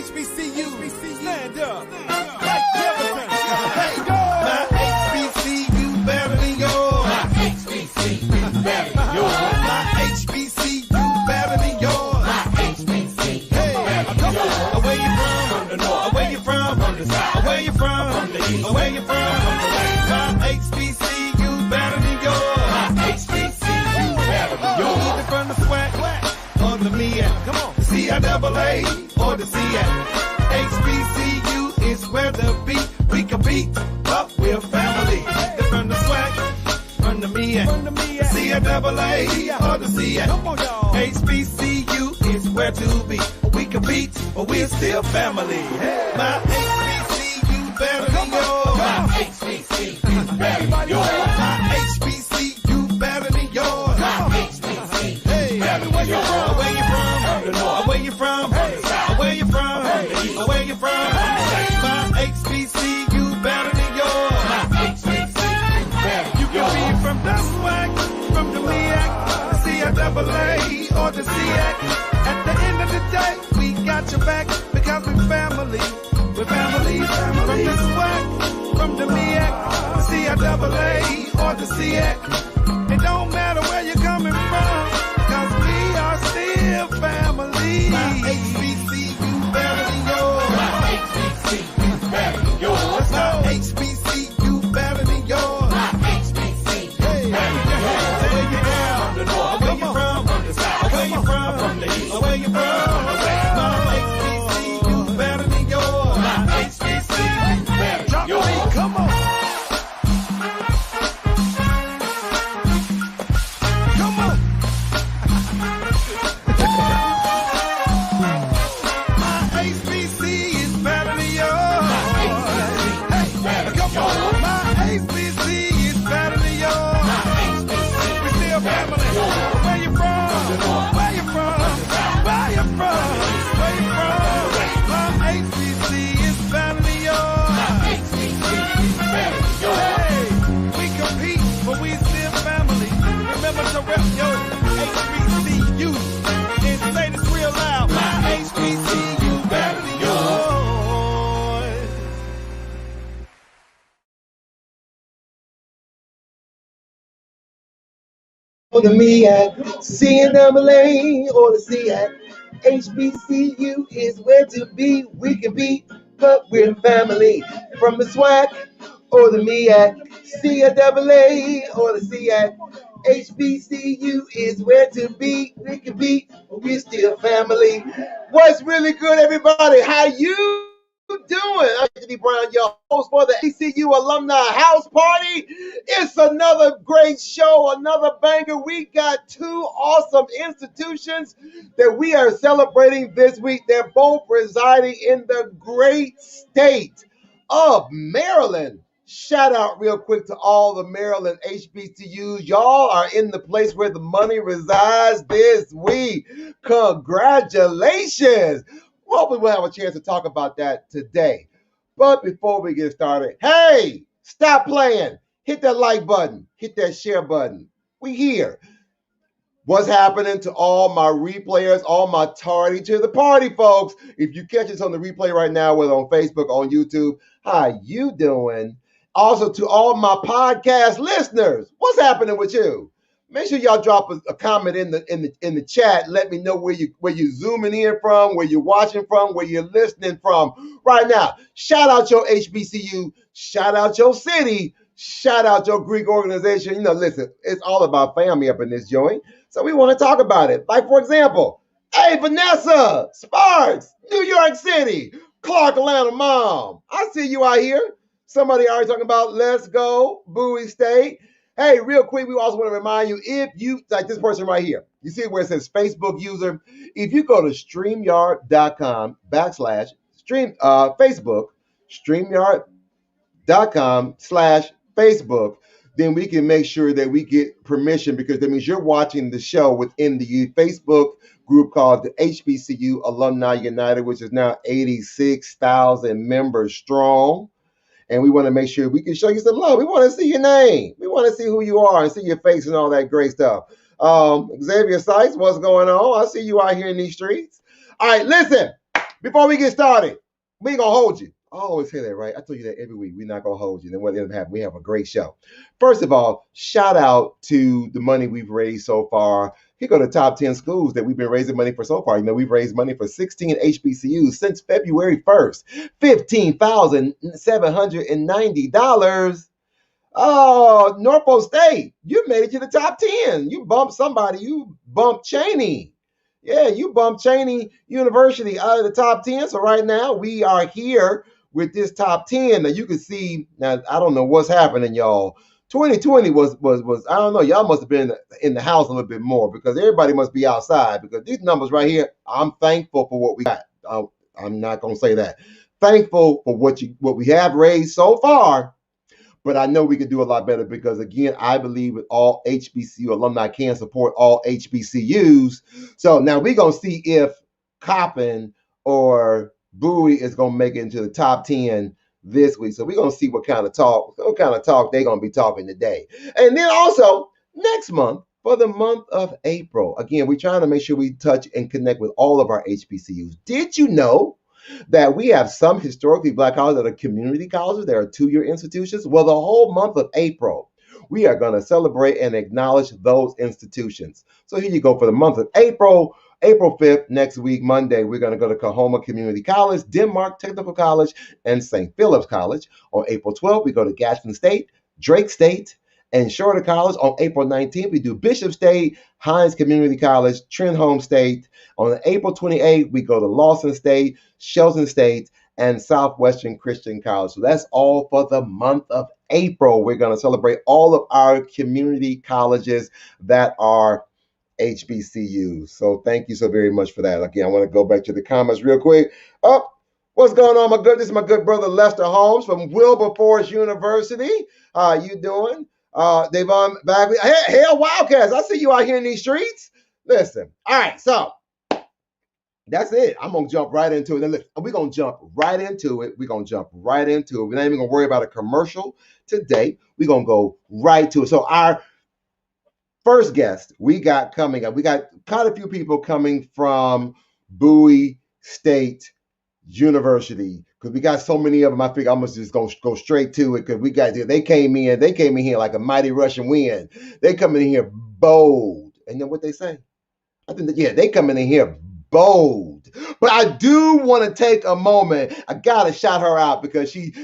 HBCU, stand up. Like Jefferson. Hey, go. My HBCU better than yours. My HBCU better than yours. My HBCU better than yours. My HBCU Hey, come on. Where you from? From the north. Where you from? From the south. Where you from? From the east. Where you from? From the west. My HBCU better than yours. My HBCU better than yours. Either from the SWAC or the MEAC. Come on. The CIAA or the SEAC. HBCU is where the beat we compete, but we're family. Either from the SWAC, from the MEAC, the CIAA or the SEAC. Come on, y'all. HBCU is where to be. We compete, but we're still family. My HBCU better than yours. My HBCU better than yours. My HBCU better than yours. My HBCU Hey, better than yours. where you from? From the north. Where you from? From the south. Where you from? From the east. Where you from? My HBCU better than yours. My HBCU better You than yours. can be from the SWAC, from the MEAC, the CIAA, or the SEAC. At the end of the day, we got your back because we're family. We're family. From the SWAC, from the MEAC, the CIAA, or the SEAC. It don't matter where you're coming from, because we are still family. My HBCU better than yours. My HBCU better than yours. Let's go. HBCU better than yours. My HBCU Hey, better than yours. where you from? From the north. Where you from? From the south. Where you from? From the east. Where you from? From the west. My HBCU better than yours. My HBCU better than Drop the yours. beat, come on. Come on. My HBC is better than yours. Hey, come on. My HBC is better than yours. We still family. Where you from? Where you from? Where you from? Where you from? My HBC is better than yours. Hey, we compete, but we still family. Remember to rep your HBCU and say this real loud. My HBCU better than yours. On the MEAC, CIAA or the SEAC, HBCU is where to be. We can be, but we're family. From the SWAC or the MEAC, CIAA or the SEAC, HBCU is where to be. We can be, but we're still family. What's really good, everybody? How you doing? I'm Anthony Brown, your host for the HBCU Alumni House Party. It's another great show, another banger. We got two awesome institutions that we are celebrating this week. They're both residing in the great state of Maryland. Shout out real quick to all the Maryland HBCUs. Y'all are in the place where the money resides this week. Congratulations. Hopefully we'll have a chance to talk about that today. But before we get started, hey, stop playing. Hit that like button. Hit that share button. We here. What's happening to all my replayers, all my tardy to the party folks? If you catch us on the replay right now, whether on Facebook, on YouTube, how you doing? Also to all my podcast listeners, what's happening with you? Make sure y'all drop a comment in the chat. Let me know where you're zooming in from, where you're watching from, where you're listening from right now. Shout out your HBCU. Shout out your city. Shout out your Greek organization. You know, listen, it's all about family up in this joint. So we want to talk about it. Like, for example, hey, Vanessa, Sparks, New York City, Clark, Atlanta mom. I see you out here. Somebody already talking about let's go, Bowie State. Hey, real quick, we also want to remind you, if you, like this person right here, you see where it says Facebook user, if you go to StreamYard.com /Facebook, StreamYard.com/Facebook, then we can make sure that we get permission, because that means you're watching the show within the Facebook group called the HBCU Alumni United, which is now 86,000 members strong. And we want to make sure we can show you some love. We want to see your name. We want to see who you are and see your face and all that great stuff. Xavier Sykes, what's going on? I see you out here in these streets. All right, listen. Before we get started, we ain't gonna hold you. I always say that, right? I tell you that every week. We're not gonna hold you. Then what ends up happening? We have a great show. First of all, shout out to the money we've raised so far. Here go the top 10 schools that we've been raising money for so far. You know, we've raised money for 16 HBCUs since February 1st. $15,790. Oh, Norfolk State, you made it to the top 10. You bumped somebody. You bumped Cheney. Yeah, you bumped Cheney University out of the top 10. So right now we are here with this top 10. Now you can see, now I don't know what's happening, y'all. 2020 was I don't know, y'all must have been in the house a little bit more because everybody must be outside because these numbers right here, I'm thankful for what we got. I'm not going to say that. Thankful for what we have raised so far. But I know we could do a lot better because, again, I believe that all HBCU alumni can support all HBCUs. So now we're going to see if Coppin or Bowie is going to make it into the top 10 this week. So we're going to see what kind of talk they're going to be talking today. And then also next month, for the month of April, again, we're trying to make sure we touch and connect with all of our HBCUs. Did you know that we have some historically Black colleges that are community colleges, that are two-year institutions? Well, the whole month of April, we are going to celebrate and acknowledge those institutions. So here you go for the month of April. April 5th, next week, Monday, we're going to go to Coahoma Community College, Denmark Technical College, and St. Philip's College. On April 12th, we go to Gadsden State, Drake State, and Shorter College. On April 19th, we do Bishop State, Hines Community College, Trenholm State. On April 28th, we go to Lawson State, Shelton State, and Southwestern Christian College. So that's all for the month of April. We're going to celebrate all of our community colleges that are HBCUs. So thank you so very much for that. Again, I want to go back to the comments real quick. Oh, what's going on, this is my good brother Lester Holmes from Wilberforce University. How you doing? Devon Bagley. Hey, Wildcats, I see you out here in these streets. Listen, all right, so that's it. I'm going to jump right into it. And listen, we're going to jump right into it. We're not even going to worry about a commercial today. We're going to go right to it. So our first guest we got coming up, we got quite a few people coming from Bowie State University because we got so many of them. I figure I'm gonna just go straight to it because they came in here like a mighty rushing wind. They coming in here bold, and then what they say? I think they coming in here bold. But I do want to take a moment. I gotta shout her out because she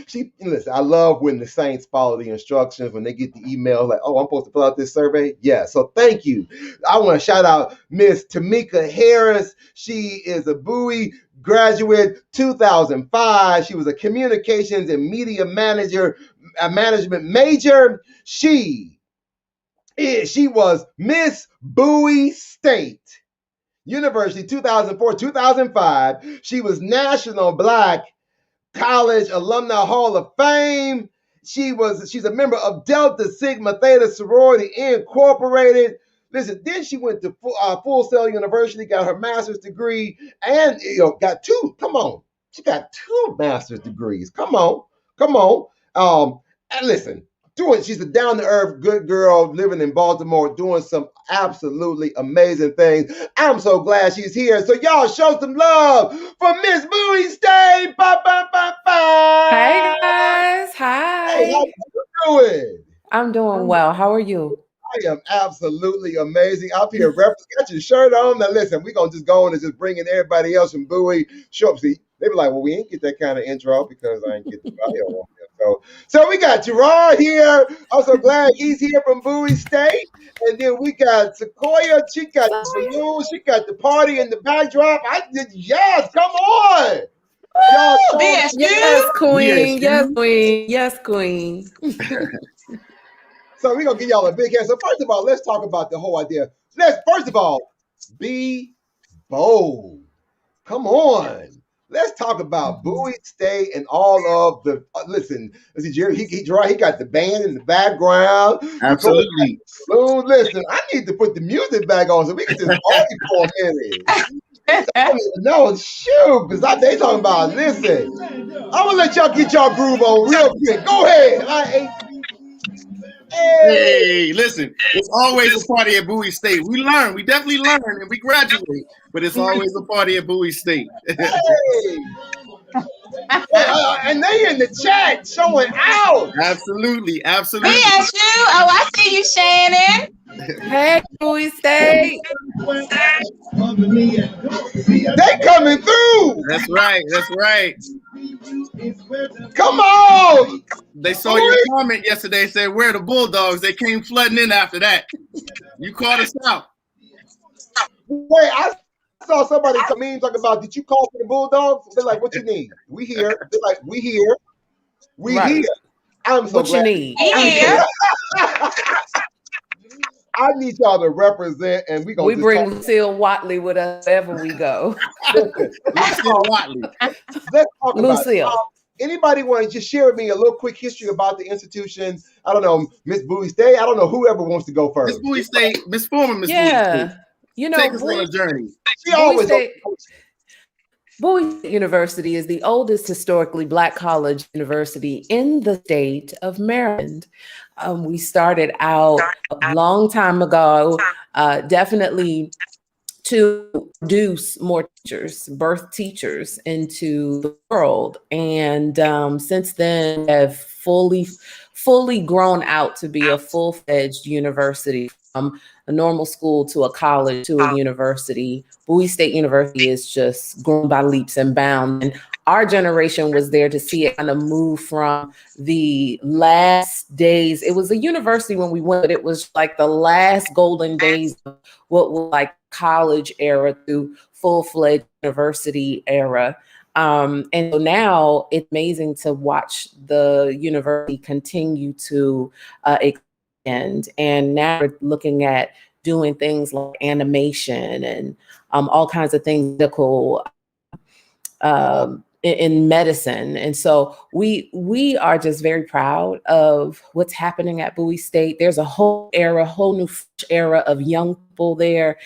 listen. I love when the Saints follow the instructions when they get the email like, oh, I'm supposed to fill out this survey. Yeah, so thank you. I want to shout out Miss Tameka Harris. She is a Bowie graduate, 2005. She was a communications and media management major. She was Miss Bowie State University 2004-2005. She was National Black College Alumni Hall of Fame. She's a member of Delta Sigma Theta Sorority Incorporated. Listen, then she went to Full Sail University, got her master's degree, and got two. Come on, she got 2 master's degrees. Come on. And listen, she's a down-to-earth good girl living in Baltimore, doing some absolutely amazing things. I'm so glad she's here. So y'all show some love for Miss Bowie State. Ba, ba, ba, ba. Hey guys, hi. Hey, how you doing? I'm doing well. How are you? I am absolutely amazing. Up here, got your shirt on. Now listen, we're going to just go on and just bring in everybody else from Bowie. Show up. See, they be like, well, we ain't get that kind of intro because I ain't get the audio on there. So we got Jerrod here. I'm so glad he's here from Bowie State. And then we got Sequoia. She got the balloon. She got the party in the backdrop. Yes, come on. Y'all, Yes, queen. Yes, queen. Yes, queen. So we're going to give y'all a big hand. So first of all, let's talk about the whole idea. Let's first of all be bold. Come on. Let's talk about Bowie State and all of the. Listen, Jerrod, he got the band in the background. Absolutely. Listen, I need to put the music back on so we can just party for a minute. No, shoot, because they talking about. Listen, I'm gonna let y'all get y'all groove on real quick. Go ahead. Hey, listen, it's always a party at Bowie State. We definitely learn, and we graduate, but it's always a party at Bowie State. Hey. And they in the chat showing out. Absolutely. BSU. Oh, I see you, Shannon. Hey, Bowie State. They coming through. That's right. Come on. They saw your comment yesterday, said, where are the Bulldogs? They came flooding in after that. You caught us out. Wait, I saw somebody talking about, did you call for the Bulldogs? They're like, what you need? We here. They're like, we here. We here. I'm so what glad. You need? Here. I need y'all to represent, and we bring Lucille Watley with us wherever we go. Lucille Watley. Let's talk Lucille. about it. Anybody want to just share with me a little quick history about the institution? I don't know, Miss Bowie State. I don't know, whoever wants to go first. Miss Bowie State, Miss Bowie State. You know, take us on a journey. Bowie State University is the oldest historically Black college university in the state of Maryland. We started out a long time ago, definitely to produce more teachers, birth teachers into the world. And since then have fully grown out to be a full-fledged university, from a normal school to a college to a university. Bowie State University is just grown by leaps and bounds. And our generation was there to see it kind of move from the last days. It was a university when we went, but it was like the last golden days of what was like college era to full-fledged university era. And so now it's amazing to watch the university continue to expand. And now we're looking at doing things like animation and all kinds of things medical, in medicine. And so we are just very proud of what's happening at Bowie State. There's a whole new era of young people there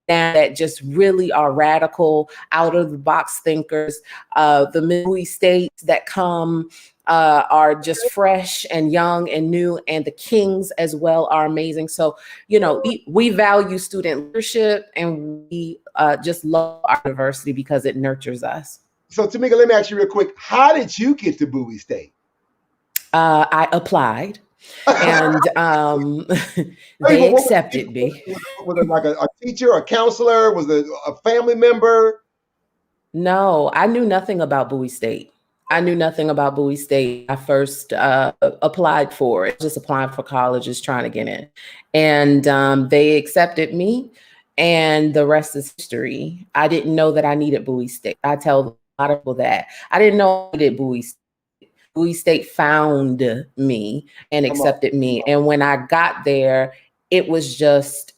that just really are radical, out of the box thinkers. The Bowie States that come are just fresh and young and new, and the Kings as well are amazing. So, you know, we value student leadership, and we just love our university because it nurtures us. So Tameka, let me ask you real quick. How did you get to Bowie State? I applied. And they accepted me. Was it like a teacher, a counselor? Was it a family member? No, I knew nothing about Bowie State. I first applied for it, just applying for colleges, trying to get in. And they accepted me, and the rest is history. I didn't know that I needed Bowie State. I tell a lot of people that. I didn't know I needed Bowie State. Bowie State found me and accepted me. And when I got there, it was just,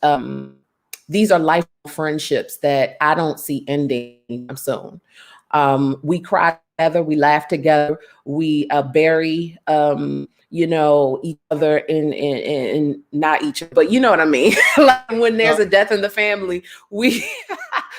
these are life friendships that I don't see ending soon. We cry together, we laugh together, we bury, each other in not each other, but you know what I mean? Like when there's a death in the family, we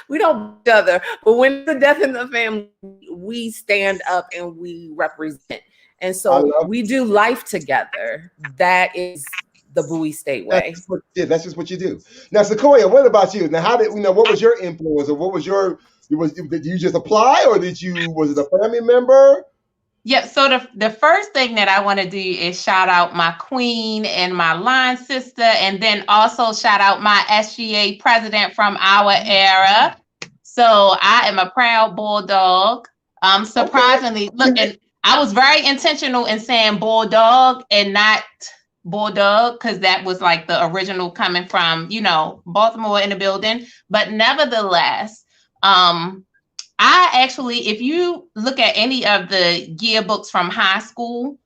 don't each other, but when there's a death in the family, we stand up and we represent. And so we do life together. That is the Bowie State way. That's just what you do. Now, Sequoia, what about you? Now, what was your influence, or what was did you just apply, or was it a family member? Yeah, so the first thing that I want to do is shout out my queen and my line sister, and then also shout out my SGA president from our era. So I am a proud Bulldog. Surprisingly, look, I was very intentional in saying Bulldog and not Bulldog, because that was like the original coming from, Baltimore in the building. But nevertheless, I actually, if you look at any of the yearbooks from high school,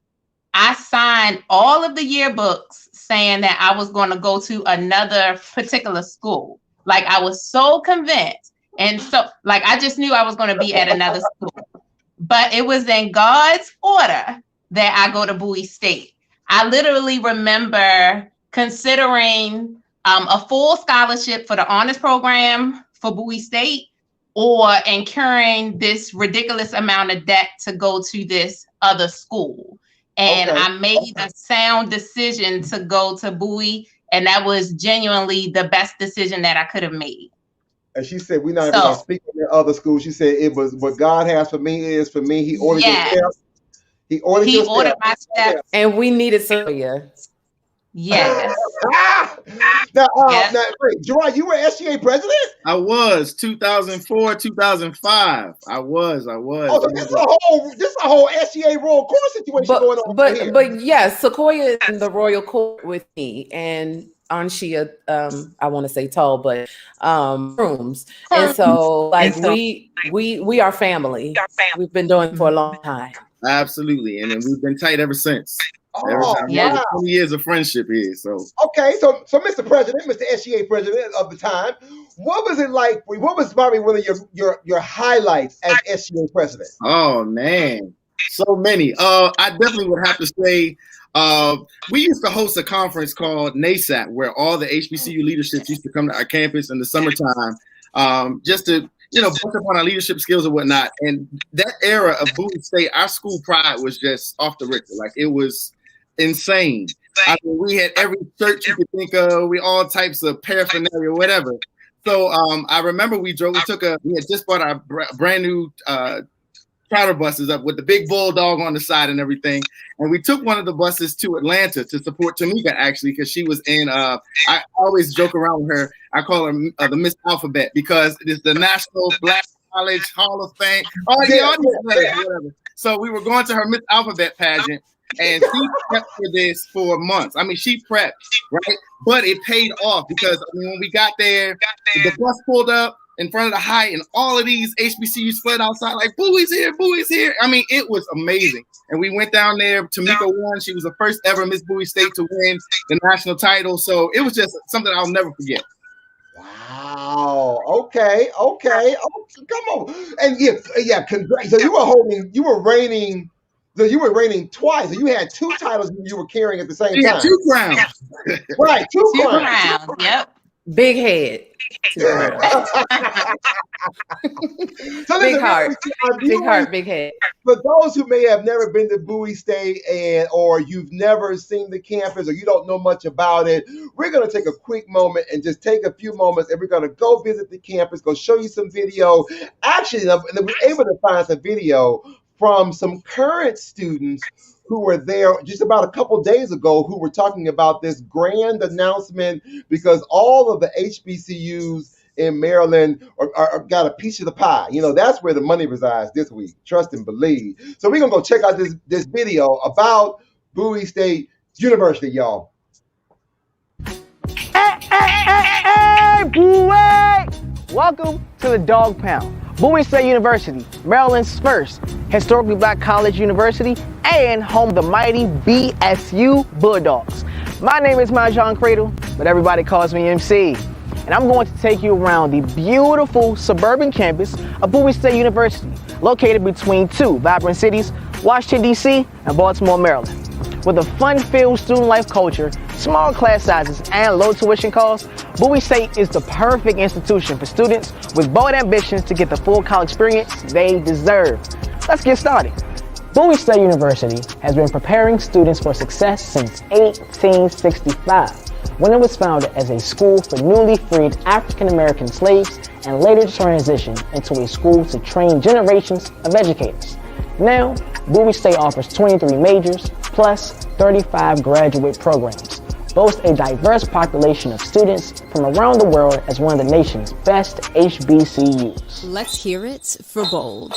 I signed all of the yearbooks saying that I was going to go to another particular school. Like, I was so convinced. And so, like, I just knew I was going to be at another school. But it was in God's order that I go to Bowie State. I literally remember considering a full scholarship for the honors program for Bowie State, or incurring this ridiculous amount of debt to go to this other school. And Okay. I made a sound decision to go to Bowie, and that was genuinely the best decision that I could have made. And she said, we're not even going to speak in the other schools. She said, it was what God has for me is for me. He ordered your steps. He ordered my steps. And we needed Sequoia. Yes. Now, wait, Jerrod, you were SGA president? I was 2004, 2005. I was. Oh, so this is a whole SGA royal court situation going on. But yes, Sequoia is in the royal court with me and Anshia, I want to say tall, but rooms. And so like we are family. We've been doing it for a long time. Absolutely. And then we've been tight ever since. Oh, yeah. 20 years of friendship here. So okay, so Mr. President, Mr. SGA president of the time, what was it like? What was probably one of your highlights as SGA president? Oh man, so many. I definitely would have to say we used to host a conference called NASAP, where all the HBCU leaderships used to come to our campus in the summertime, just to brush up on our leadership skills and whatnot. And that era of Bowie State, our school pride was just off the Richter. Like, it was insane. I mean, we had every church you could think of. We all types of paraphernalia, whatever. So I remember we had just bought our brand new charter buses up with the big bulldog on the side and everything. And we took one of the buses to Atlanta to support Tamika, actually, because she was in, I always joke around with her. I call her the Miss Alphabet, because it's the National Black College Hall of Fame. Whatever. So we were going to her Miss Alphabet pageant, and she prepped for this for months. I mean, she prepped, right? But it paid off, because when we got there, the bus pulled up in front of the height, and all of these HBCUs fled outside like, Bowie's here, Bowie's here. I mean, it was amazing. And we went down there. Tamika won. She was the first ever Miss Bowie State to win the national title. So it was just something I'll never forget. Wow. Okay. Oh, come on. And yeah. Congrats. So you were reigning twice. So you had two titles you were carrying at the same time. You had two crowns. Right. Two crowns. Yep. Big head. So big heart. Big head. For those who may have never been to Bowie State or you've never seen the campus or you don't know much about it, we're going to take a quick moment and just take a few moments, and we're going to go visit the campus, go show you some video. Actually, we're able to find some video from some current students who were there just about a couple days ago, who were talking about this grand announcement, because all of the HBCUs in Maryland are got a piece of the pie. That's where the money resides this week. Trust and believe. So we're going to go check out this video about Bowie State University, y'all. Hey, Bowie! Welcome to the Dog Pound. Bowie State University, Maryland's first historically black college university and home of the mighty BSU Bulldogs. My name is Majan Cradle, but everybody calls me MC. And I'm going to take you around the beautiful suburban campus of Bowie State University, located between two vibrant cities, Washington, D.C. and Baltimore, Maryland. With a fun-filled student life culture, small class sizes, and low tuition costs, Bowie State is the perfect institution for students with bold ambitions to get the full college experience they deserve. Let's get started. Bowie State University has been preparing students for success since 1865, when it was founded as a school for newly freed African-American slaves and later transitioned into a school to train generations of educators. Now, Bowie State offers 23 majors plus 35 graduate programs, boasts a diverse population of students from around the world as one of the nation's best HBCUs. Let's hear it for Bold.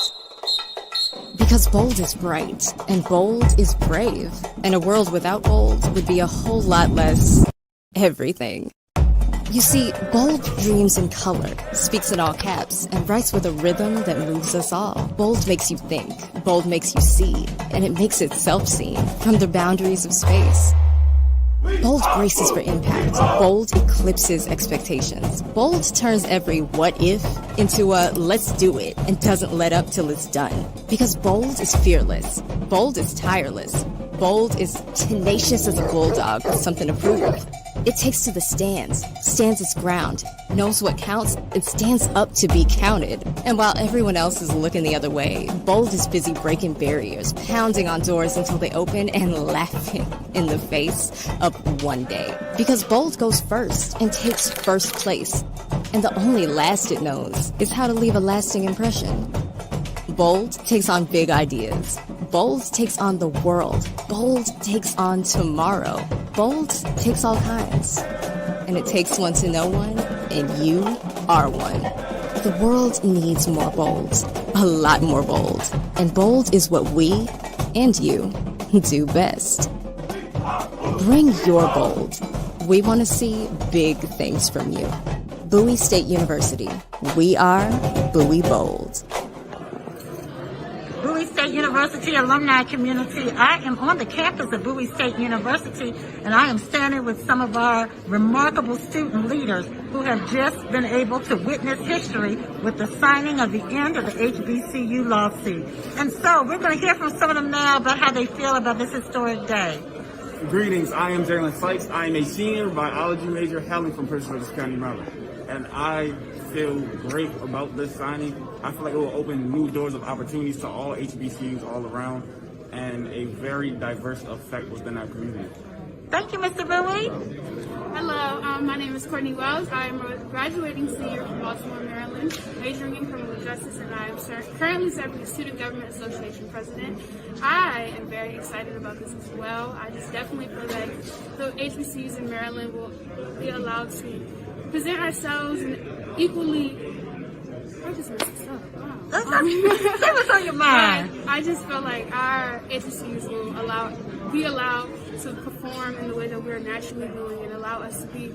Because bold is bright, and bold is brave, and a world without bold would be a whole lot less everything. You see, Bold dreams in color, speaks in all caps, and writes with a rhythm that moves us all. Bold makes you think, bold makes you see, and it makes itself seen from the boundaries of space. Bold braces for impact. Bold eclipses expectations. Bold turns every what if into a let's do it and doesn't let up till it's done. Because bold is fearless. Bold is tireless. Bold is tenacious as a bulldog with something to prove. It takes to the stands, stands its ground, knows what counts, and stands up to be counted. And while everyone else is looking the other way, Bold is busy breaking barriers, pounding on doors until they open, and laughing in the face of one day. Because Bold goes first and takes first place. And the only last it knows is how to leave a lasting impression. Bold takes on big ideas. Bold takes on the world. Bold takes on tomorrow. Bold takes all kinds. And it takes one to know one, and you are one. The world needs more Bold. A lot more Bold. And Bold is what we and you do best. Bring your Bold. We want to see big things from you. Bowie State University. We are Bowie Bold. Bowie State University alumni community. I am on the campus of Bowie State University, and I am standing with some of our remarkable student leaders who have just been able to witness history with the signing of the end of the HBCU lawsuit. And so we're going to hear from some of them now about how they feel about this historic day. Greetings, I am Jerrod Hines. I am a senior biology major hailing from Prince George's County, Maryland. And I feel great about this signing. I feel like it will open new doors of opportunities to all HBCUs all around and a very diverse effect within our community. Thank you, Mr. Bowie. Hello, my name is Courtney Wells. I am a graduating senior from Baltimore, Maryland, majoring in criminal justice, and I am currently serving as Student Government Association president. I am very excited about this as well. I just definitely feel like the HBCUs in Maryland will be allowed to present ourselves in equally. I just messed this up. Wow. Say what's on your mind. I just feel like our HBCUs will be allowed to perform in the way that we're naturally doing and allow us to be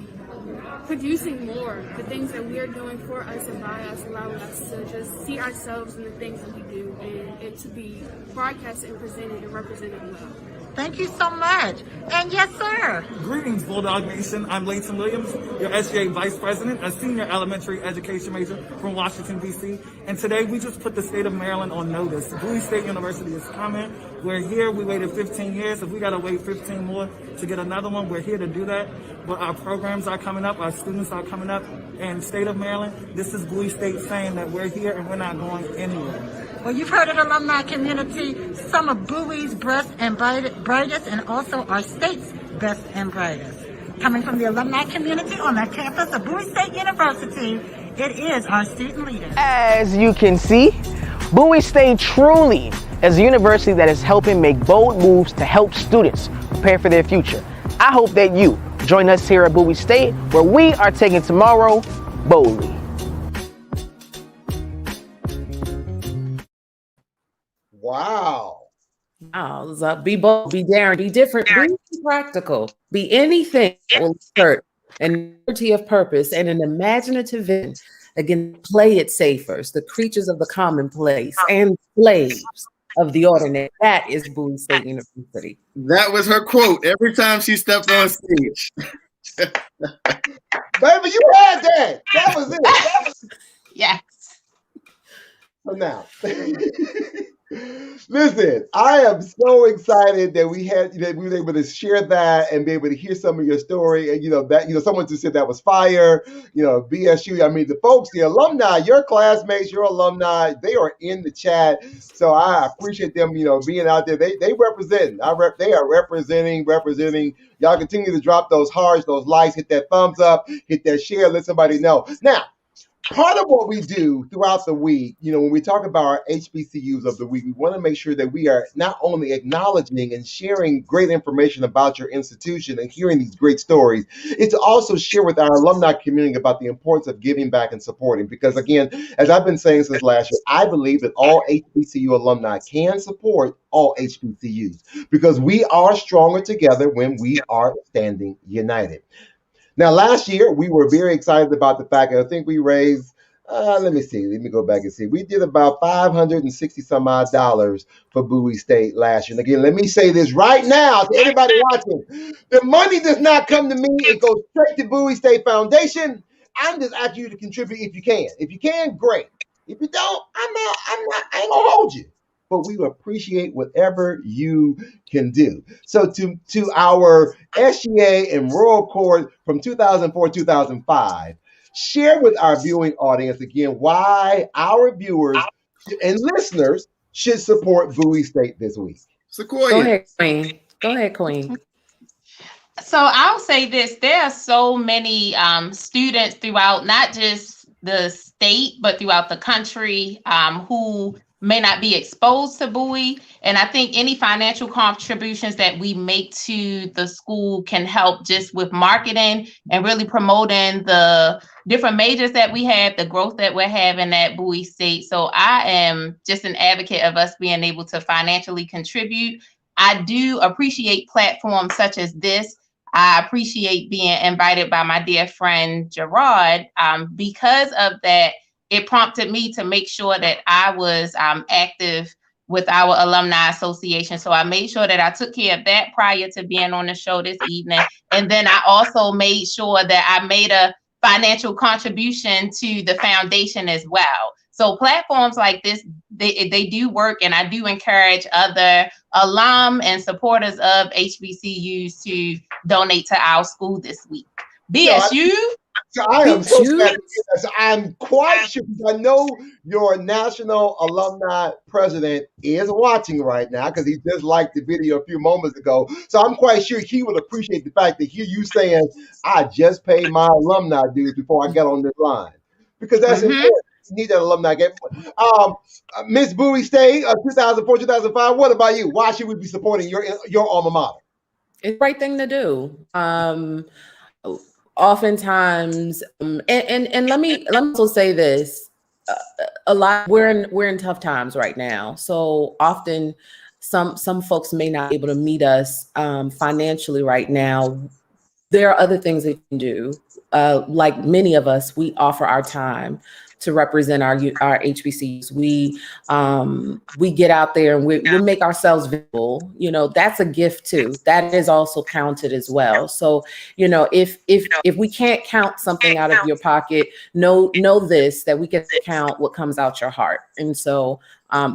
producing more. The things that we're doing for us and by us, allowing us to just see ourselves in the things that we do and it to be broadcasted and presented and represented well. Thank you so much. And yes, sir. Greetings, Bulldog Nation. I'm Layton Williams, your SGA Vice President, a senior elementary education major from Washington, D.C. And today we just put the state of Maryland on notice. Bowie State University is coming. We're here. We waited 15 years. If we got to wait 15 more to get another one, we're here to do that. But our programs are coming up. Our students are coming up. And state of Maryland, this is Bowie State saying that we're here and we're not going anywhere. Well, you've heard of the alumni community, some of Bowie's best and brightest, and also our state's best and brightest. Coming from the alumni community on the campus of Bowie State University, it is our student leaders. As you can see, Bowie State truly is a university that is helping make bold moves to help students prepare for their future. I hope that you join us here at Bowie State, where we are taking tomorrow boldly. Wow. Be bold, be daring, be different, be practical, be anything that will assert an unity of purpose and an imaginative vision. Again, play it safe first, the creatures of the commonplace and slaves of the ordinary. That is Bowie State University. That was her quote every time she stepped on stage. Baby, you had that. That was it. Yes. So now, listen, I am so excited that we were able to share that and be able to hear some of your story. And someone just said that was fire. BSU. I mean, the folks, the alumni, your classmates, your alumni, they are in the chat. So I appreciate them, being out there. They representing. They are representing. Y'all continue to drop those hearts, those likes, hit that thumbs up, hit that share, let somebody know. Now, part of what we do throughout the week, when we talk about our HBCUs of the week, we want to make sure that we are not only acknowledging and sharing great information about your institution and hearing these great stories, it's to also share with our alumni community about the importance of giving back and supporting. Because again, as I've been saying since last year, I believe that all HBCU alumni can support all HBCUs because we are stronger together when we are standing united. Now, last year, we were very excited about the fact that I think we raised, let me go back and see. We did about $560 some odd for Bowie State last year. And again, let me say this right now to everybody watching. The money does not come to me. It goes straight to Bowie State Foundation. I'm just asking you to contribute if you can. If you can, great. If you don't, I ain't gonna hold you. but we appreciate whatever you can do. So to our SGA and Royal Court from 2004-2005, share with our viewing audience again why our viewers and listeners should support Bowie State this week. Sequoia. Go ahead, Queen. Go ahead, Queen. So I'll say this, there are so many students throughout, not just the state, but throughout the country who may not be exposed to Bowie. And I think any financial contributions that we make to the school can help just with marketing and really promoting the different majors that we have, the growth that we're having at Bowie State. So I am just an advocate of us being able to financially contribute. I do appreciate platforms such as this. I appreciate being invited by my dear friend Jerrod. Because of that, it prompted me to make sure that I was active with our alumni association. So I made sure that I took care of that prior to being on the show this evening. And then I also made sure that I made a financial contribution to the foundation as well. So platforms like this, they do work, and I do encourage other alum and supporters of HBCUs to donate to our school this week. BSU. So I am so glad to hear that. So I'm quite sure, because I know your national alumni president is watching right now, because he just liked the video a few moments ago. So I'm quite sure he would appreciate the fact to hear you saying, I just paid my alumni dues before I got on this line, because that's important. You need that alumni game. Miss Bowie State, 2004-2005. What about you? Why should we be supporting your alma mater? It's the right thing to do. Oftentimes, and let me also say this: a lot we're in tough times right now. So often, some folks may not be able to meet us financially right now. There are other things they can do. Like many of us, we offer our time to represent our HBCUs. We get out there and we make ourselves visible. You know, that's a gift too. That is also counted as well. So, you know, if we can't count something out of your pocket, know this, that we can count what comes out your heart. And so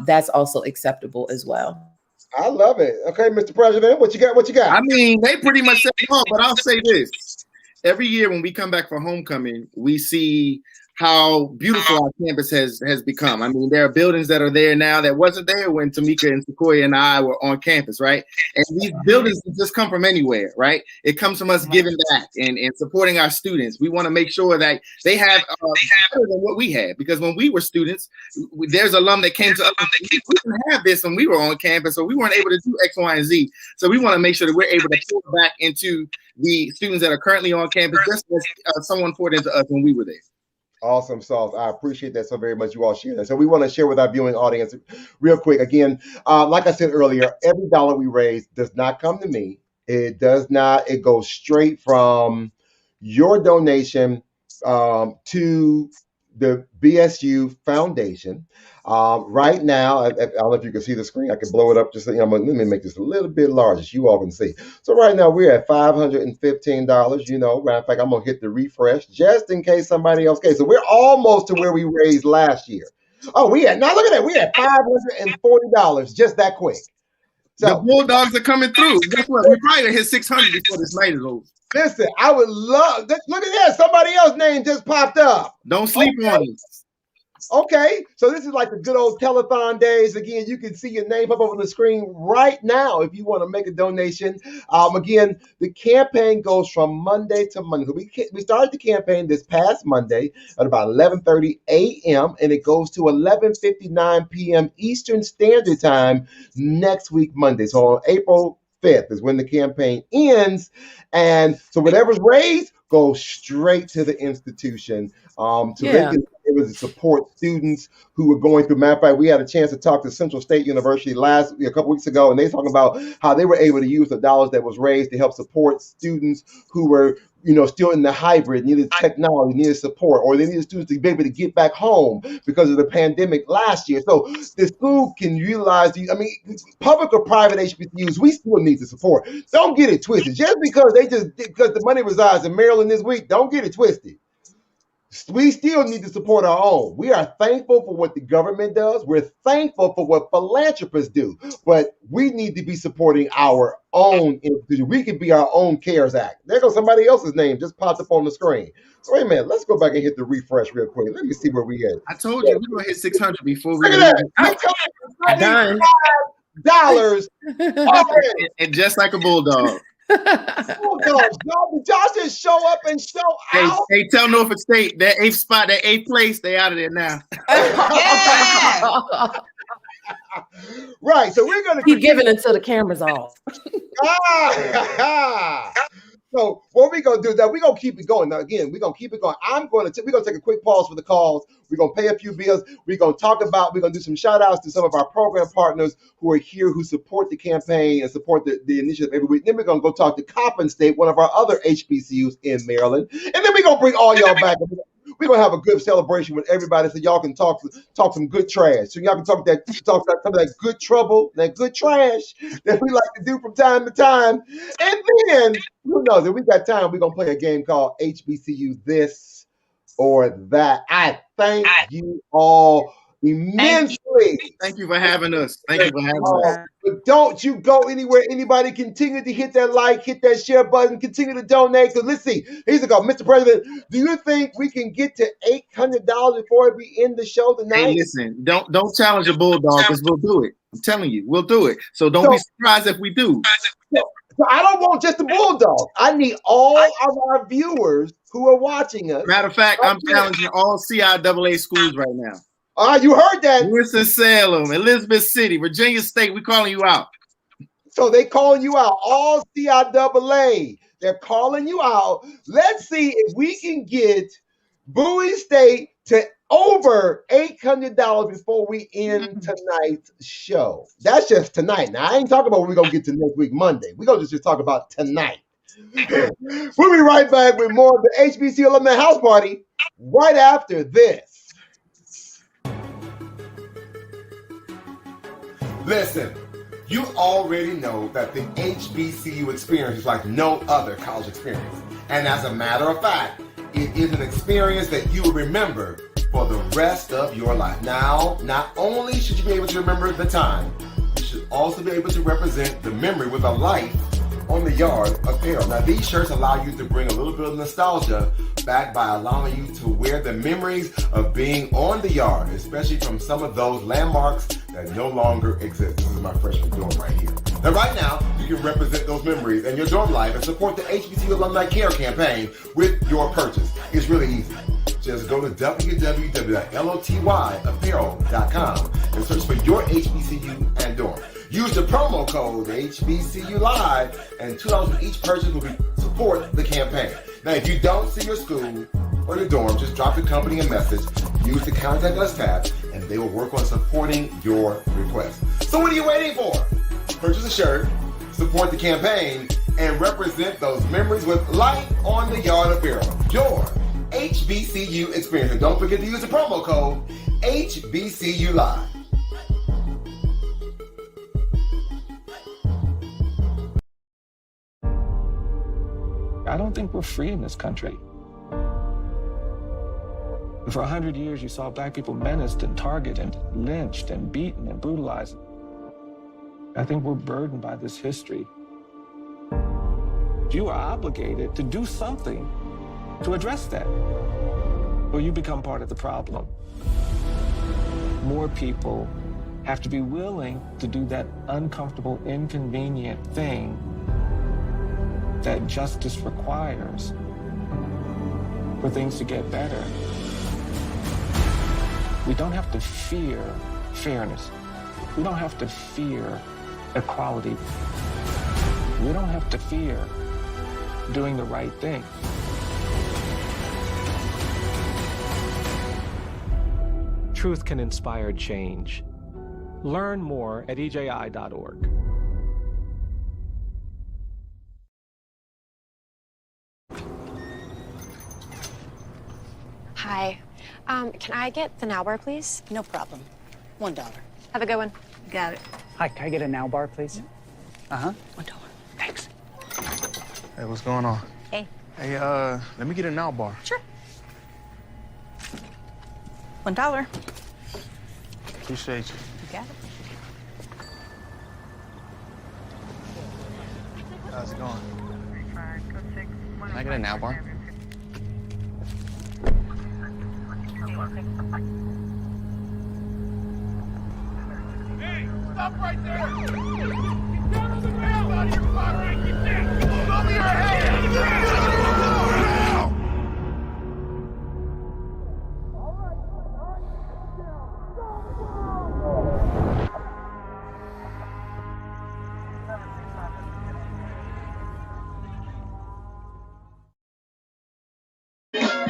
that's also acceptable as well. I love it. Okay, Mr. President, what you got? I mean, they pretty much said it all, but I'll say this. Every year when we come back for homecoming, we see how beautiful our campus has become. I mean, there are buildings that are there now that wasn't there when Tamika and Sequoia and I were on campus, right? And these buildings just come from anywhere, right? It comes from us giving back and supporting our students. We want to make sure that they have better than what we had, because when we were students, there's alum that came to us. We didn't have this when we were on campus, so we weren't able to do X, Y, and Z. So we want to make sure that we're able to pour back into the students that are currently on campus, just as someone poured into us when we were there. Awesome sauce. I appreciate that so very much. You all share that. So we want to share with our viewing audience real quick. Again, like I said earlier, every dollar we raise does not come to me. It does not. It goes straight from your donation to the BSU Foundation. Right now, I don't know if you can see the screen. I can blow it up. Just let me make this a little bit larger so you all can see. So right now we're at $515. You know, matter of fact, I'm gonna hit the refresh just in case somebody else can. So we're almost to where we raised last year. Oh, look at that. We at $540 just that quick. So the Bulldogs are coming through. Guess what? We probably hit 600 before this night is over. Listen, I would love. Look at that. Somebody else's name just popped up. Don't sleep on it. Okay, so this is like the good old telethon days. Again, you can see your name pop up on the screen right now if you want to make a donation. Again, the campaign goes from Monday to Monday. So we started the campaign this past Monday at about 11:30 a.m. and it goes to 11:59 p.m. Eastern Standard Time next week, Monday. So on April 5th is when the campaign ends, and so whatever's raised goes straight to the institution. They can able to support students who were going through. Matter of fact, we had a chance to talk to Central State University a couple weeks ago, and they talking about how they were able to use the dollars that was raised to help support students who were, still in the hybrid, needed technology, needed support, or they needed students to be able to get back home because of the pandemic last year. So the school can utilize public or private HBCUs, we still need to support. Don't get it twisted. Just because the money resides in Maryland this week, don't get it twisted. we still need to support our own. We are thankful for what the government does. We're thankful for what philanthropists do, but we need to be supporting our own institution. We can be our own CARES Act. There goes somebody else's name just popped up on the screen. So wait a minute, let's go back and hit the refresh real quick. Let me see where we at. I told you we're gonna hit 600 before we. Look at that. I'm telling you, $95. And just like a bulldog. Bulldogs, y'all just show up and show out. Hey, tell Norfolk State that 8th spot, that 8th place, they out of there now. Right, so we're gonna keep giving it until the camera's off. So what we're gonna do is that we're gonna keep it going. Now again, we're gonna keep it going. We're gonna take a quick pause for the calls. We're gonna pay a few bills. We're gonna do some shout outs to some of our program partners who are here, who support the campaign and support the initiative every week. Then we're gonna go talk to Coppin State, one of our other HBCUs in Maryland. And then we're gonna bring all y'all back. We're gonna have a good celebration with everybody so y'all can talk some good trash. So y'all can talk about some of that good trouble, that good trash that we like to do from time to time. And then, who knows, if we got time, we're gonna play a game called HBCU This or That. I thank you all immensely. Thank you for having us. Thank you for having us. But don't you go anywhere. Anybody continue to hit that like, hit that share button, continue to donate. Because let's see, here's a call. Mr. President, do you think we can get to $800 before we end the show tonight? Hey, listen, don't challenge a bulldog because we'll do it. I'm telling you, we'll do it. So don't be surprised if we do. So I don't want just the bulldog. I need all of our viewers who are watching us. Matter of fact, I'm challenging all CIAA schools right now. You heard that. Winston-Salem, Elizabeth City, Virginia State, we calling you out. So they calling you out. All CIAA, they're calling you out. Let's see if we can get Bowie State to over $800 before we end tonight's show. That's just tonight. Now, I ain't talking about what we're going to get to next week, Monday. We're going to just talk about tonight. We'll be right back with more of the HBCU Alumni House Party right after this. Listen, you already know that the HBCU experience is like no other college experience. And as a matter of fact, it is an experience that you will remember for the rest of your life. Now, not only should you be able to remember the time, you should also be able to represent the memory with a life on the yard apparel. Now, these shirts allow you to bring a little bit of nostalgia back by allowing you to wear the memories of being on the yard, especially from some of those landmarks that no longer exist. This is my freshman dorm right here. Now, right now, you can represent those memories in your dorm life and support the HBCU Alumni Care Campaign with your purchase. It's really easy. Just go to www.lotyyapparel.com and search for your HBCU and dorm. Use the promo code HBCU Live, and $2 for each purchase will support the campaign. Now, if you don't see your school or your dorm, just drop the company a message. Use the Contact Us tab, and they will work on supporting your request. So what are you waiting for? Purchase a shirt, support the campaign, and represent those memories with light on the yard apparel. Your HBCU experience. And don't forget to use the promo code HBCU Live. I don't think we're free in this country. For 100 years, you saw Black people menaced and targeted and lynched and beaten and brutalized. I think we're burdened by this history. You are obligated to do something to address that, or you become part of the problem. More people have to be willing to do that uncomfortable, inconvenient thing that justice requires for things to get better. We don't have to fear fairness. We don't have to fear equality. We don't have to fear doing the right thing. Truth can inspire change. Learn more at EJI.org. Hi. Can I get the now bar, please? No problem. $1. Have a good one. Got it. Hi, can I get a now bar, please? $1. Thanks. Hey, what's going on? Hey. Hey, let me get a now bar. Sure. $1. Appreciate you. You got it. How's it going? Can I get a now bar? Hey, stop right there! Get down on the ground! Out of your spot, right? Get down! Over your head! Get down!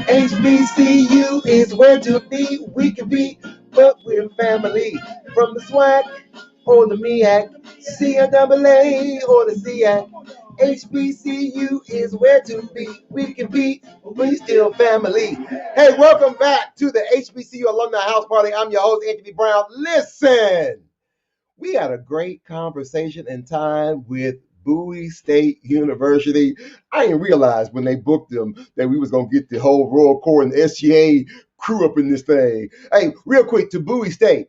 HBCU is where to be. We can be, but we're family. From the SWAC or the MEAC, CNAA or the SEAC. HBCU is where to be. We can be, but we still family. Hey, welcome back to the HBCU Alumni House Party. I'm your host, Anthony Brown. Listen, we had a great conversation and time with Bowie State University. I didn't realize when they booked them that we was going to get the whole Royal Corps and the SGA crew up in this thing. Hey, real quick, to Bowie State.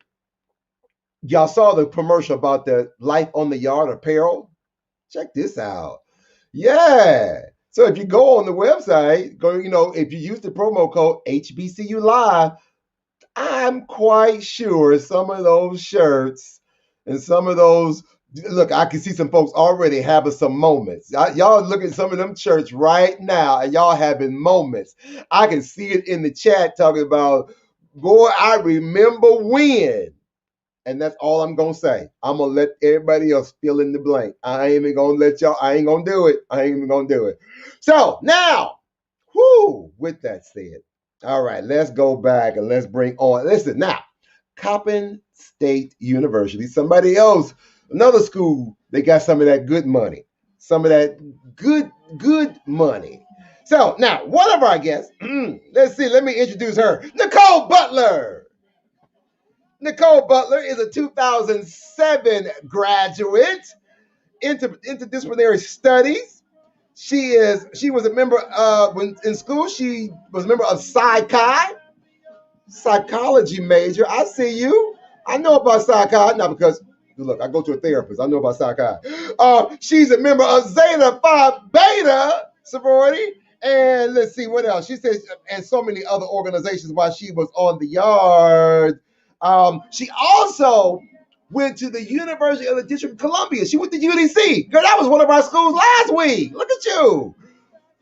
Y'all saw the commercial about the Life on the Yard apparel? Check this out. Yeah. So if you go on the website, if you use the promo code HBCU Live, I'm quite sure some of those shirts and some of those, look, I can see some folks already having some moments. Y'all look at some of them shirts right now and y'all having moments. I can see it in the chat talking about, boy, I remember when. And that's all I'm going to say. I'm going to let everybody else fill in the blank. I ain't even going to let y'all, I ain't going to do it. I ain't even going to do it. So now, with that said, all right, let's go back and let's bring on, listen, now, Coppin State University, somebody else, another school, they got some of that good money. Some of that good money. So now, one of our guests, let's see, let me introduce her, Nicole Butler. Nicole Butler is a 2007 graduate into interdisciplinary studies. She was a member when in school. She was a member of psychology major. I see you. I know about psychology, not because look, I go to a therapist. I know about psychology. She's a member of Zeta Phi Beta sorority. And let's see what else. She says, and so many other organizations while she was on the yard. She also went to the University of the District of Columbia. She went to UDC. Girl, that was one of our schools last week. Look at you.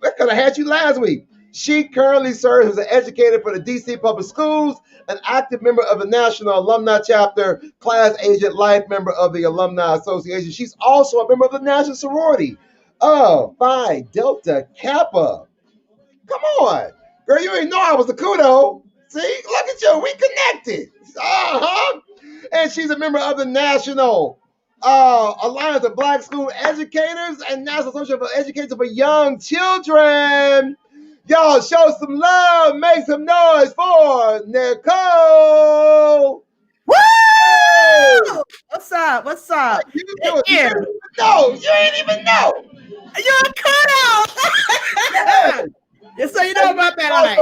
I could have had you last week. She currently serves as an educator for the DC Public Schools, an active member of the National Alumni Chapter, class agent, life member of the Alumni Association. She's also a member of the National Sorority of Phi Delta Kappa. Come on. Girl, you didn't know I was a kudo. See, look at you. We connected. And she's a member of the National Alliance of Black School Educators and National Association for Education for Young Children. Y'all show some love. Make some noise for Nicole. Woo! What's up? What's up? You ain't even know. You're a kudos. Just so you know about that. I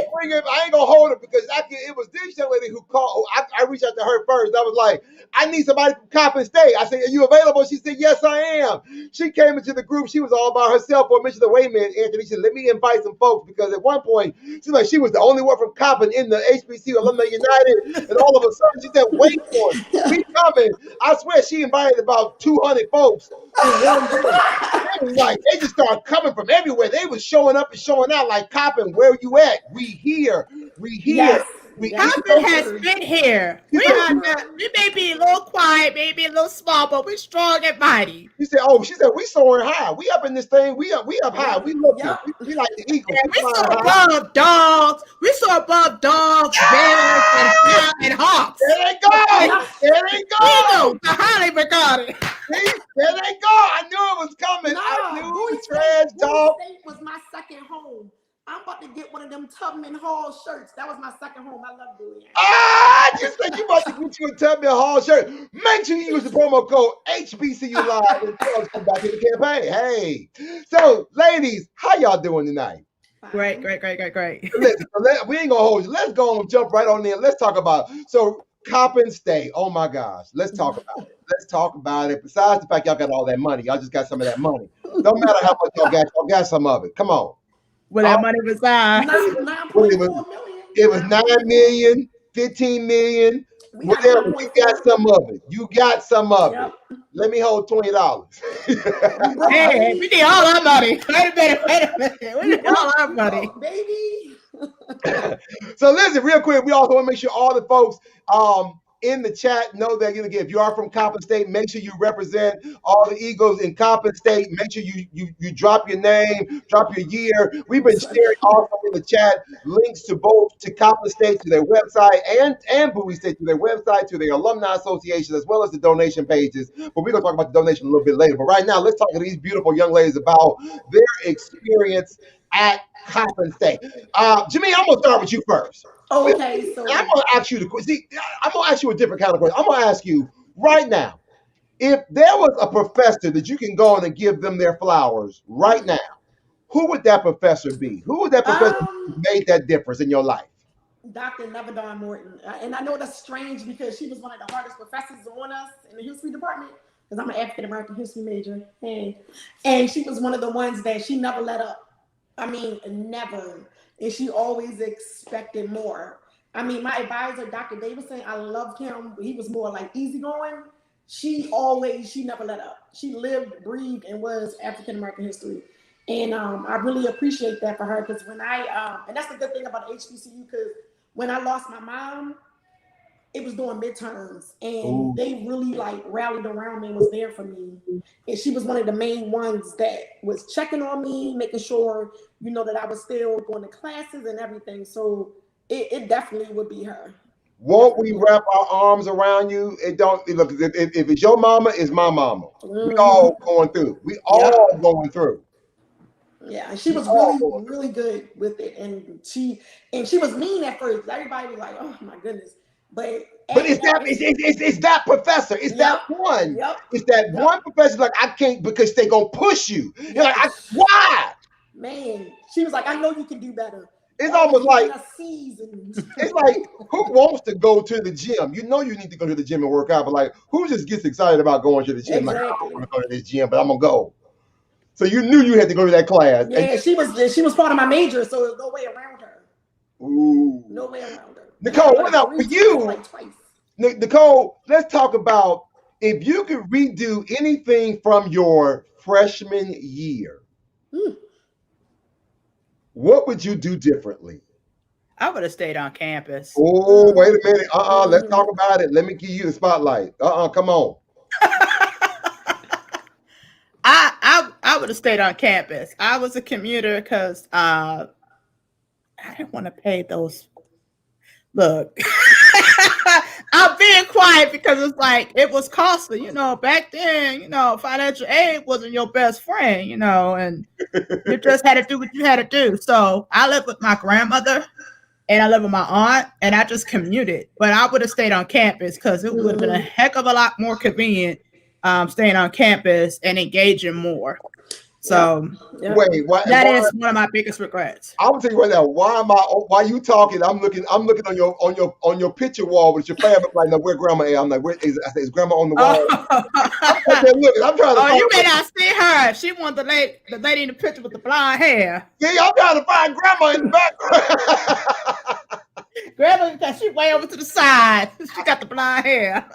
ain't gonna hold it because it was this young lady who called. I reached out to her first. I was like, I need somebody from Coppin State. I said, are you available? She said, yes, I am. She came into the group. She was all by herself for a minute. Wait a minute, Anthony. She said, let me invite some folks because at one point, she was the only one from Coppin in the HBCU Alumni United. And all of a sudden, she said, wait for it. We coming. I swear she invited about 200 folks. Like they just started coming from everywhere. They was showing up and showing out like Coppin, where you at? We here. Yes. Coppin has been here. We may be a little quiet, maybe a little small, but we're strong and mighty. She said, we soaring high. We up in this thing. We up high. We looking. We like the eagle. Yeah, we so above dogs. We so above dogs, bears, and hawks. There they go. Eagles, the highly regarded. See? There they go. I knew it was coming. I knew it was trash dog. Bowie State was my second home. I'm about to get one of them Tubman Hall shirts. That was my second home. I love Bowie. I just think you about to get you a Tubman Hall shirt. Make sure you use the promo code HBCU Live and come back to the campaign. Hey. So, ladies, how y'all doing tonight? Great. Listen, we ain't gonna hold you. Let's go and jump right on in. Let's talk about Coppin State. Oh my gosh, let's talk about it. Let's talk about it. Besides the fact y'all got all that money, y'all just got some of that money. Don't matter how much y'all got some of it. Come on. Well, that money was It was 9 million, 15 million, whatever. You got some of it. You got some of it. Let me hold $20. Hey, we need all our money. Wait a minute. We need all our money. Baby. So listen, real quick, we also want to make sure all the folks in the chat know that if you are from Coppin State, make sure you represent all the Eagles in Coppin State. Make sure you drop your name, drop your year. We've been sharing also in the chat links to both to Coppin State, to their website, and Bowie State, to their website, to their alumni association, as well as the donation pages. But we're gonna talk about the donation a little bit later. But right now, let's talk to these beautiful young ladies about their experience at Coppin State. Jamia, I'm gonna start with you first. Okay, so I'm gonna ask you I'm gonna ask you a different kind of question. I'm gonna ask you right now, if there was a professor that you can go in and give them their flowers right now, who would that professor be? Who would that professor who made that difference in your life? Dr. Nevadon Morton. And I know that's strange because she was one of the hardest professors on us in the history department, because I'm an African American history major. And she was one of the ones that she never let up. I mean, never. And she always expected more. I mean, my advisor, Dr. Davidson, I loved him. He was more like easygoing. She never let up. She lived, breathed, and was African American history. And I really appreciate that for her, because when and that's the good thing about HBCU, because when I lost my mom, it was during midterms, and they really rallied around me and was there for me. And she was one of the main ones that was checking on me, making sure, that I was still going to classes and everything. So it definitely would be her. Won't we wrap our arms around you? Look, if it's your mama, it's my mama. We all going through. We all going through. Yeah, she was really, really good with it. And she was mean at first. Everybody was like, oh my goodness. But it's that professor. It's that one. It's that one professor. Like, I can't, because they gonna push you. You're like, why? Man, she was like, I know you can do better. It's almost like it's like, who wants to go to the gym? You need to go to the gym and work out, but who just gets excited about going to the gym? Exactly. Like, I don't want to go to this gym, but I'm gonna go. So you knew you had to go to that class. Yeah, she was part of my major, so there's no way around her. Ooh. No way around her. Nicole, what about for you? Nicole, let's talk about if you could redo anything from your freshman year. What would you do differently? I would have stayed on campus. Oh, wait a minute. Let's talk about it. Let me give you the spotlight. Come on. I would have stayed on campus. I was a commuter because I didn't want to pay those. Look, I'm being quiet because it's it was costly, back then, financial aid wasn't your best friend, and you just had to do what you had to do. So I lived with my grandmother and I lived with my aunt, and I just commuted, but I would have stayed on campus because it would have been a heck of a lot more convenient staying on campus and engaging more. So wait, that is one of my biggest regrets. I would tell you right now, why you talking? I'm looking on your picture wall with your family. Like, no, where grandma is? I'm like, where is grandma on the wall? I'm trying to you may not see her. She wanted the lady in the picture with the blonde hair. See, I'm trying to find grandma in the background. Grandma, because she way over to the side. She got the blonde hair.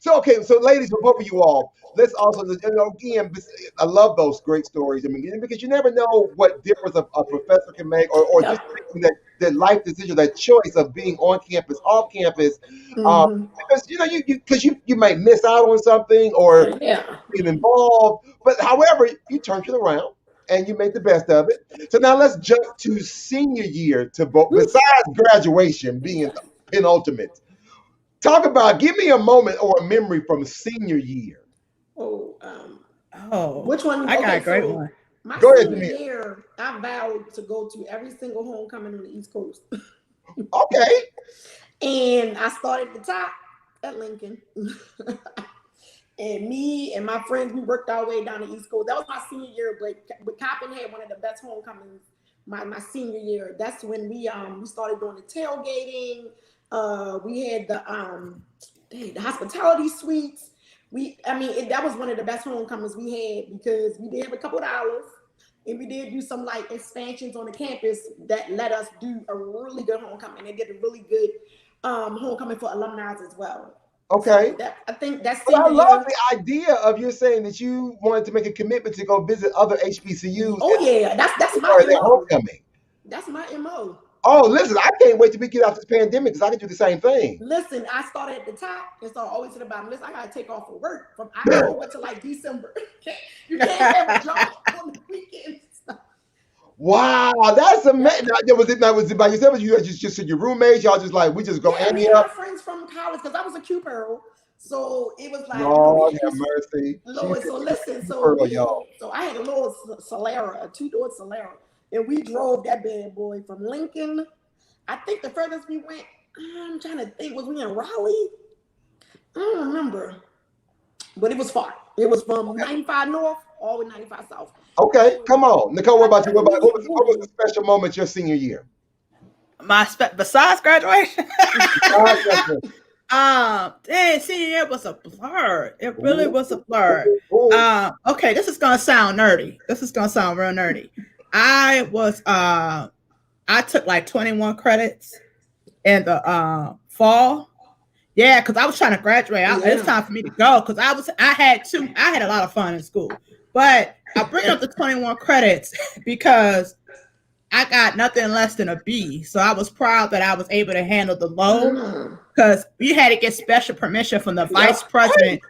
So ladies, for both of you all, let's also, again, I love those great stories. I mean, because you never know what difference a professor can make, or just making that life decision, that choice of being on campus, off campus, because you might miss out on something or get involved. But however, you turned it around and you made the best of it. So now let's jump to senior year besides graduation being penultimate. Talk about, give me a moment or a memory from senior year. Which one? I got a great one. My Go ahead, senior year, I vowed to go to every single homecoming on the East Coast. Okay. And I started at the top at Lincoln. And me and my friends, we worked our way down the East Coast. That was my senior year, but Coppin had one of the best homecomings my senior year. That's when we started doing the tailgating. We had the hospitality suites. That was one of the best homecomings we had because we did have a couple of dollars, and we did do some like expansions on the campus that let us do a really good homecoming. They did a really good homecoming for alumni as well. Okay. So I think that's. But I love the idea of you saying that you wanted to make a commitment to go visit other HBCUs. Oh yeah, that's my MO. Homecoming. That's my MO. Oh, listen, I can't wait till we get out this pandemic because I can do the same thing. Listen, I started at the top and started always to the bottom. Listen, I gotta take off for work from October to like December. You can't have a job on the weekends. Wow, that's amazing. Was it by yourself? Or you just your roommates? Y'all just like we just go ante up. Friends from college because I was a Q Pearl, so it was like. Lord have mercy. So listen, so I had a little Solera, a 2-door Solera. And we drove that bad boy from Lincoln. I think the furthest we went, I'm trying to think, was we in Raleigh? I don't remember. But it was far. It was from 95 North all the way 95 South. Okay, come on. Nicole, what about you? What was the special moment your senior year? Besides graduation? Senior year was a blur. It really was a blur. Okay, this is gonna sound nerdy. This is gonna sound real nerdy. I took like 21 credits in the fall. Yeah, because I was trying to graduate. It's time for me to go because I had a lot of fun in school. But I bring up the 21 credits because I got nothing less than a B. So I was proud that I was able to handle the load because we had to get special permission from the vice president.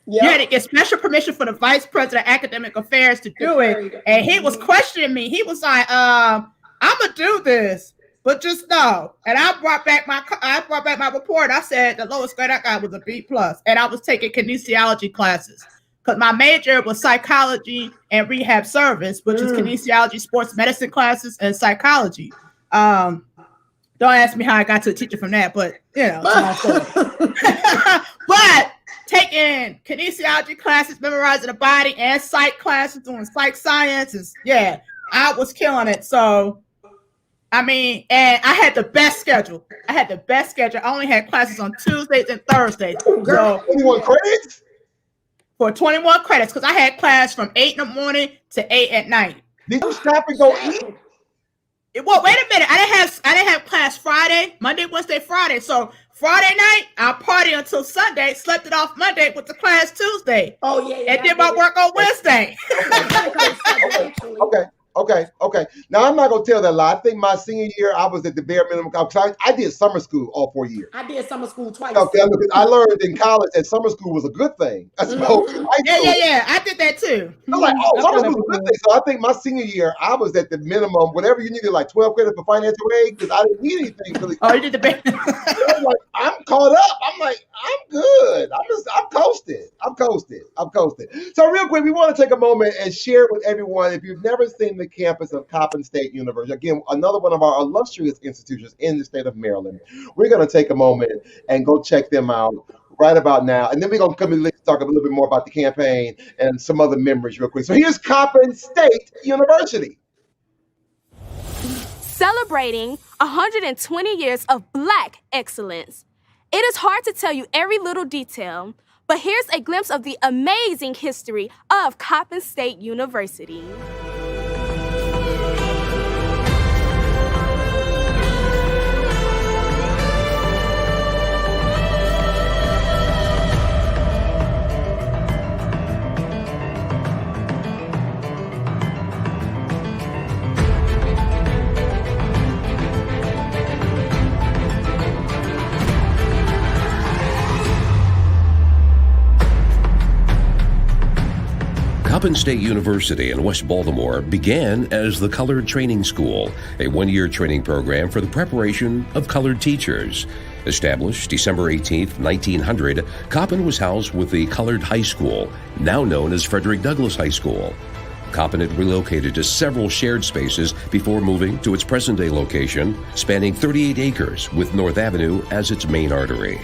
You had to get special permission for the vice president of academic affairs to do it. And he was questioning me. He was like, I'm gonna do this, but just know. And I brought back my report. I said the lowest grade I got was a B+. And I was taking kinesiology classes. Because my major was psychology and rehab service, which is kinesiology, sports medicine classes, and psychology. Don't ask me how I got to a teacher from that, but it's a long story. But taking kinesiology classes, memorizing the body, and psych classes, doing psych sciences. Yeah, I was killing it. So, and I had the best schedule. I only had classes on Tuesdays and Thursdays. Girl, 21 credits? For 21 credits, because I had class from 8 in the morning to 8 at night. Did you stop and go eat? Well, wait a minute. I didn't have class Friday, Monday, Wednesday, Friday. So Friday night, I party until Sunday, slept it off Monday with the class Tuesday. Oh, yeah. And did my work on Wednesday. Okay. Now, I'm not going to tell that lie. I think my senior year, I was at the bare minimum. I did summer school all 4 years. I did summer school twice. Okay, I learned in college that summer school was a good thing. I suppose. Yeah. I did that too. I'm like, summer school was a good thing. So I think my senior year, I was at the minimum, whatever you needed, like 12 credits for financial aid, because I didn't need anything. Really. Oh, you did the best. I'm caught up. I'm like, I'm good. I'm coasted. So real quick, we want to take a moment and share with everyone, if you've never seen the campus of Coppin State University, again, another one of our illustrious institutions in the state of Maryland, we're going to take a moment and go check them out right about now. And then we're going to come and talk a little bit more about the campaign and some other memories real quick. So here's Coppin State University. Celebrating 120 years of Black excellence. It is hard to tell you every little detail, but here's a glimpse of the amazing history of Coppin State University. Coppin State University in West Baltimore began as the Colored Training School, a one-year training program for the preparation of colored teachers. Established December 18, 1900, Coppin was housed with the Colored High School, now known as Frederick Douglass High School. Coppin had relocated to several shared spaces before moving to its present-day location, spanning 38 acres with North Avenue as its main artery.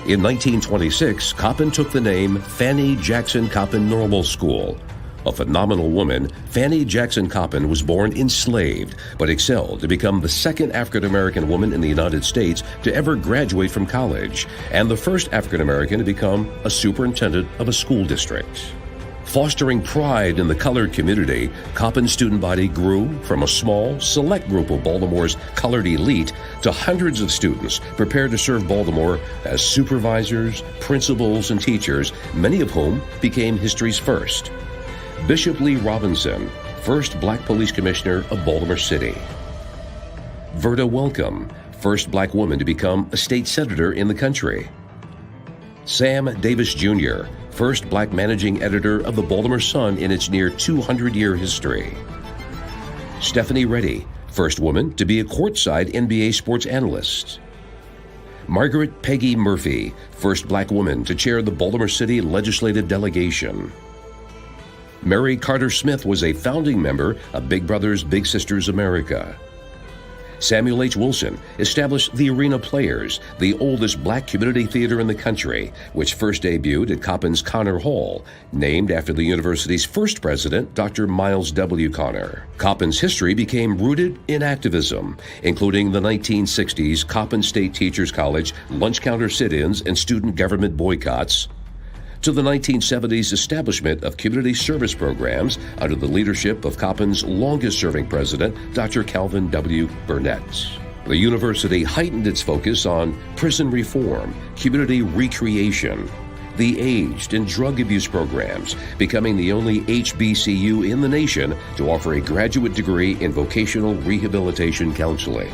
In 1926, Coppin took the name Fannie Jackson Coppin Normal School. A phenomenal woman, Fannie Jackson Coppin was born enslaved, but excelled to become the second African-American woman in the United States to ever graduate from college, and the first African-American to become a superintendent of a school district. Fostering pride in the colored community, Coppin's student body grew from a small, select group of Baltimore's colored elite to hundreds of students prepared to serve Baltimore as supervisors, principals, and teachers, many of whom became history's first. Bishop Lee Robinson, first Black Police Commissioner of Baltimore City. Verda Welcome, first Black woman to become a state senator in the country. Sam Davis Jr., first Black managing editor of the Baltimore Sun in its near 200-year history. Stephanie Reddy, first woman to be a courtside NBA sports analyst. Margaret Peggy Murphy, first Black woman to chair the Baltimore City Legislative Delegation. Mary Carter Smith was a founding member of Big Brothers Big Sisters America. Samuel H. Wilson established the Arena Players, the oldest Black community theater in the country, which first debuted at Coppin's Connor Hall, named after the university's first president, Dr. Miles W. Connor. Coppin's history became rooted in activism, including the 1960s Coppin State Teachers College lunch counter sit-ins and student government boycotts, to the 1970s establishment of community service programs under the leadership of Coppin's longest-serving president, Dr. Calvin W. Burnett. The university heightened its focus on prison reform, community recreation, the aged and drug abuse programs, becoming the only HBCU in the nation to offer a graduate degree in vocational rehabilitation counseling.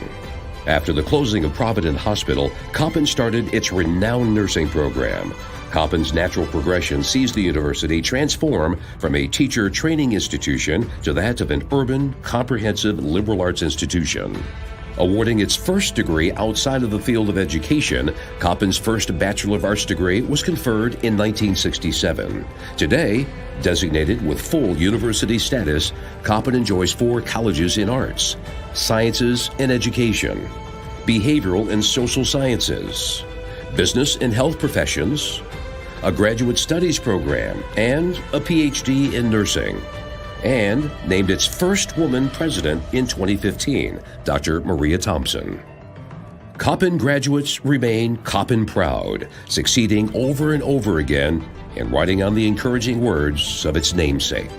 After the closing of Provident Hospital, Coppin started its renowned nursing program. Coppin's natural progression sees the university transform from a teacher training institution to that of an urban, comprehensive liberal arts institution. Awarding its first degree outside of the field of education, Coppin's first Bachelor of Arts degree was conferred in 1967. Today, designated with full university status, Coppin enjoys 4 colleges in arts, sciences and education, behavioral and social sciences, business and health professions, a graduate studies program, and a PhD in nursing, and named its first woman president in 2015, Dr. Maria Thompson. Coppin graduates remain Coppin proud, succeeding over and over again and writing on the encouraging words of its namesake.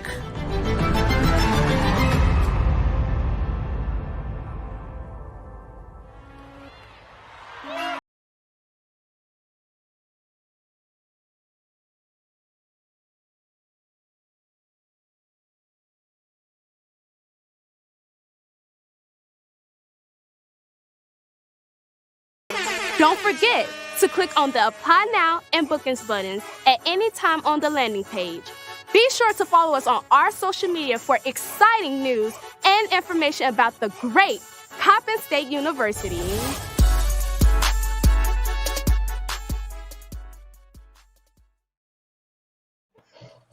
Don't forget to click on the Apply Now and Bookings buttons at any time on the landing page. Be sure to follow us on our social media for exciting news and information about the great Coppin State University.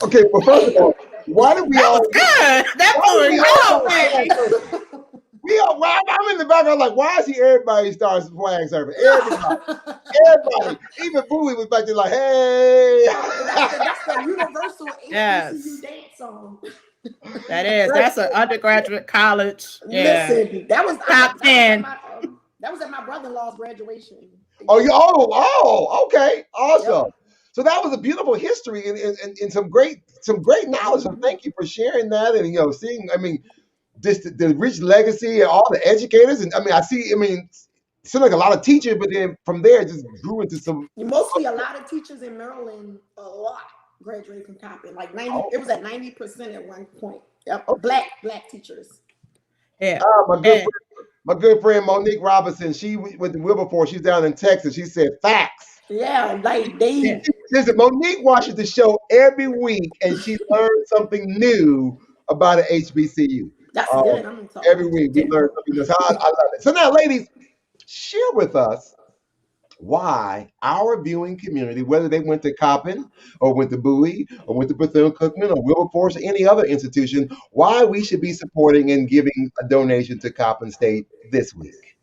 Okay, well, first of all, why did we all? Good. That was good. Well, I'm in the background like, why is he everybody starts flag serving? Everybody. Even Bowie was back there like, hey. That's the universal HBCU dance song. That is. That's an undergraduate college. Yeah. Listen, that was top 10. That was at my brother-in-law's graduation. Okay, awesome. So that was a beautiful history and some great knowledge. So thank you for sharing that and seeing. The rich legacy and all the educators, and it seemed like a lot of teachers, but then from there it just grew into some. Mostly a lot of teachers in Maryland, a lot graduated from Coppin. Like 90, it was at 90% at one point. Yep, black teachers. Yeah. My good friend Monique Robinson, she went to Wilberforce. She's down in Texas. She said facts. Yeah, like they. Listen, Monique watches the show every week, and she learned something new about an HBCU. That's good. Every week we learn something new. I love it. So now, ladies, share with us why our viewing community, whether they went to Coppin or went to Bowie or went to Bethune-Cookman or Wilberforce or any other institution, why we should be supporting and giving a donation to Coppin State this week.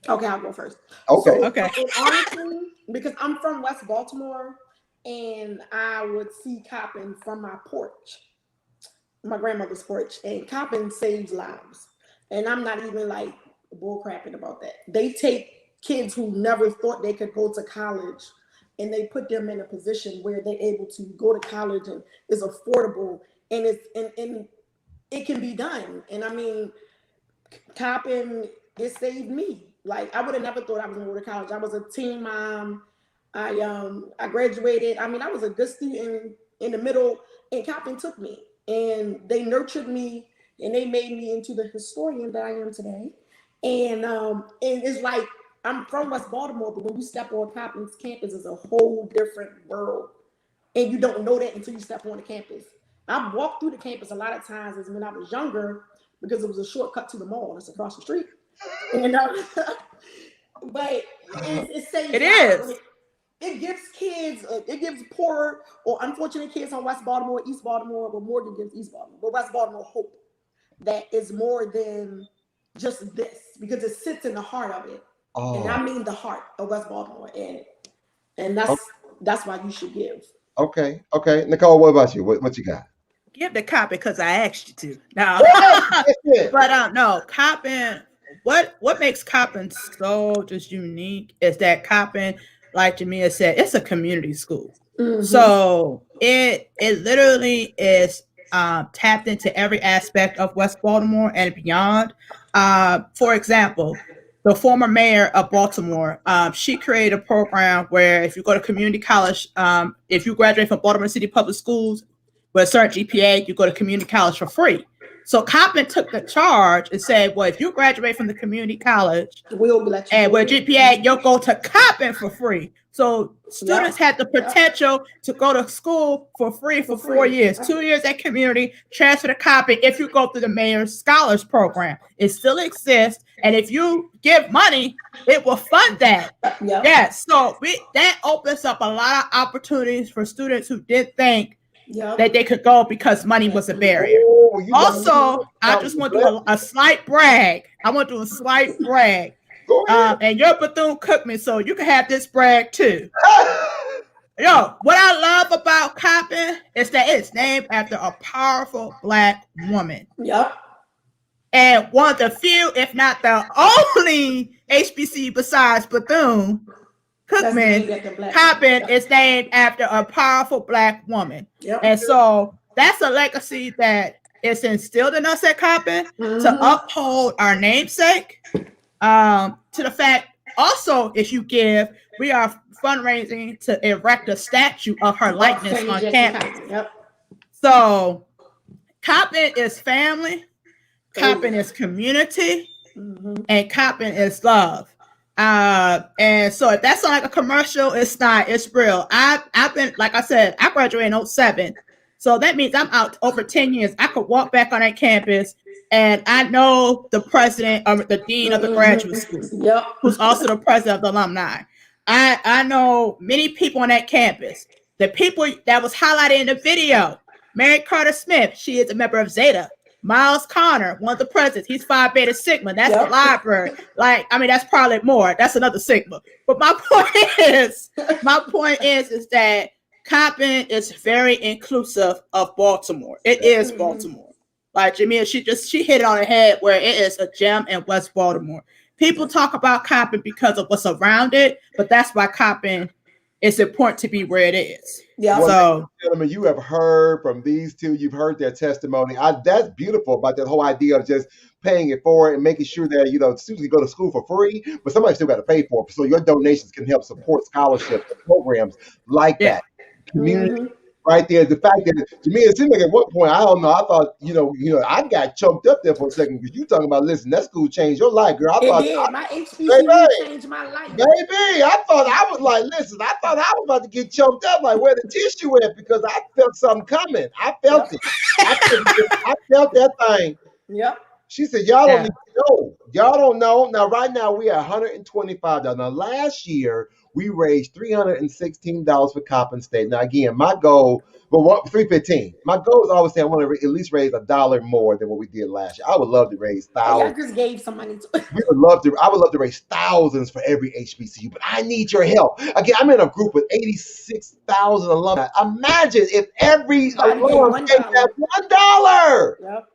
Okay, I'll go first. Okay. So, and honestly, because I'm from West Baltimore and I would see Coppin from my porch. my grandmother's porch, and Coppin saves lives. And I'm not even like bull crapping about that. They take kids who never thought they could go to college, and they put them in a position where they're able to go to college and is affordable, and and it can be done. And I mean, Coppin, it saved me. Like, I would have never thought I was gonna go to college. I was a teen mom. I graduated. I mean, I was a good student in the middle, and Coppin took me, and they nurtured me, and they made me into the historian that I am today. And it's like, I'm from West Baltimore, but when you step on Coppin's campus, it's a whole different world, and you don't know that until you step on the campus. I've walked through the campus a lot of times as when I was younger, because it was a shortcut to the mall that's across the street. And but it saves It lives. is. It gives kids, it gives poor or unfortunate kids on West Baltimore, East Baltimore, but Morgan gives East Baltimore, but West Baltimore hope that is more than just this, because it sits in the heart of it. And I mean the heart of West Baltimore, and that's why you should give. Okay. Nicole, what about you? What you got? Give the Coppin because I asked you to. No, but no, Coppin. What makes Coppin so just unique is that Coppin, like Jamia said, it's a community school. Mm-hmm. So it literally is tapped into every aspect of West Baltimore and beyond. For example, the former mayor of Baltimore, she created a program where if you go to community college, if you graduate from Baltimore City Public Schools with a certain GPA, you go to community college for free. So Coppin took the charge and said, well, if you graduate from the community college and with GPA, you'll go to Coppin for free. So students had the potential to go to school for free for 4 years, 2 years at community, transfer to Coppin if you go through the mayor's scholars program. It still exists. And if you give money, it will fund that. Yes. So that opens up a lot of opportunities for students who didn't think that they could go because money was a barrier. Also, I just want to do a slight brag. And you're Bethune-Cookman, so you can have this brag too. Yo, what I love about Coppin is that it's named after a powerful Black woman. Yep. And one of the few, if not the only HBCU besides Bethune-Cookman, Coppin is named after a powerful Black woman. Yep. And so that's a legacy that is instilled in us at Coppin to uphold our namesake. To the fact, also, if you give, we are fundraising to erect a statue of her likeness on campus. Yep. So Coppin is family, Coppin is community, and Coppin is love. And so if that's not like a commercial, it's not, it's real. I've been, like I said, I graduated in 2007. So that means I'm out over 10 years. I could walk back on that campus and I know the president or the dean of the graduate school, who's also the president of the alumni. I know many people on that campus. The people that was highlighted in the video, Mary Carter Smith, she is a member of Zeta. Miles Connor, one of the presidents, he's Phi Beta Sigma. That's the library. Like, I mean, that's probably more. That's another Sigma. But my point is that Coppin is very inclusive of Baltimore. It is Baltimore. Like Jamia, she hit it on the head where it is a gem in West Baltimore. People talk about Coppin because of what's around it, but that's why Coppin is important to be where it is. Yeah. Well, so, gentlemen, you have heard from these two. You've heard their testimony. That's beautiful about that whole idea of just paying it forward and making sure that, students can go to school for free, but somebody still got to pay for it. So your donations can help support scholarships and programs like that. Community right there. The fact that, to me, it seemed like at one point, I don't know, I thought, I got choked up there for a second because you talking about, listen, that school changed your life, girl. My HBCU changed my life. Baby, I thought I was about to get choked up, like where the tissue at, because I felt something coming. I felt it. I felt that thing. Yep. She said, y'all don't need to know. Y'all don't know. Now, right now, we are $125. Now, last year, we raised $316 for Coppin State. Now, again, my goal, well, $315. My goal is always say I want to at least raise $1 more than what we did last year. I would love to raise Hey, I thousands. just gave some money to I would love to raise thousands for every HBCU, but I need your help. Again, I'm in a group with 86,000 alumni. Imagine if every alum gave that $1. Yep.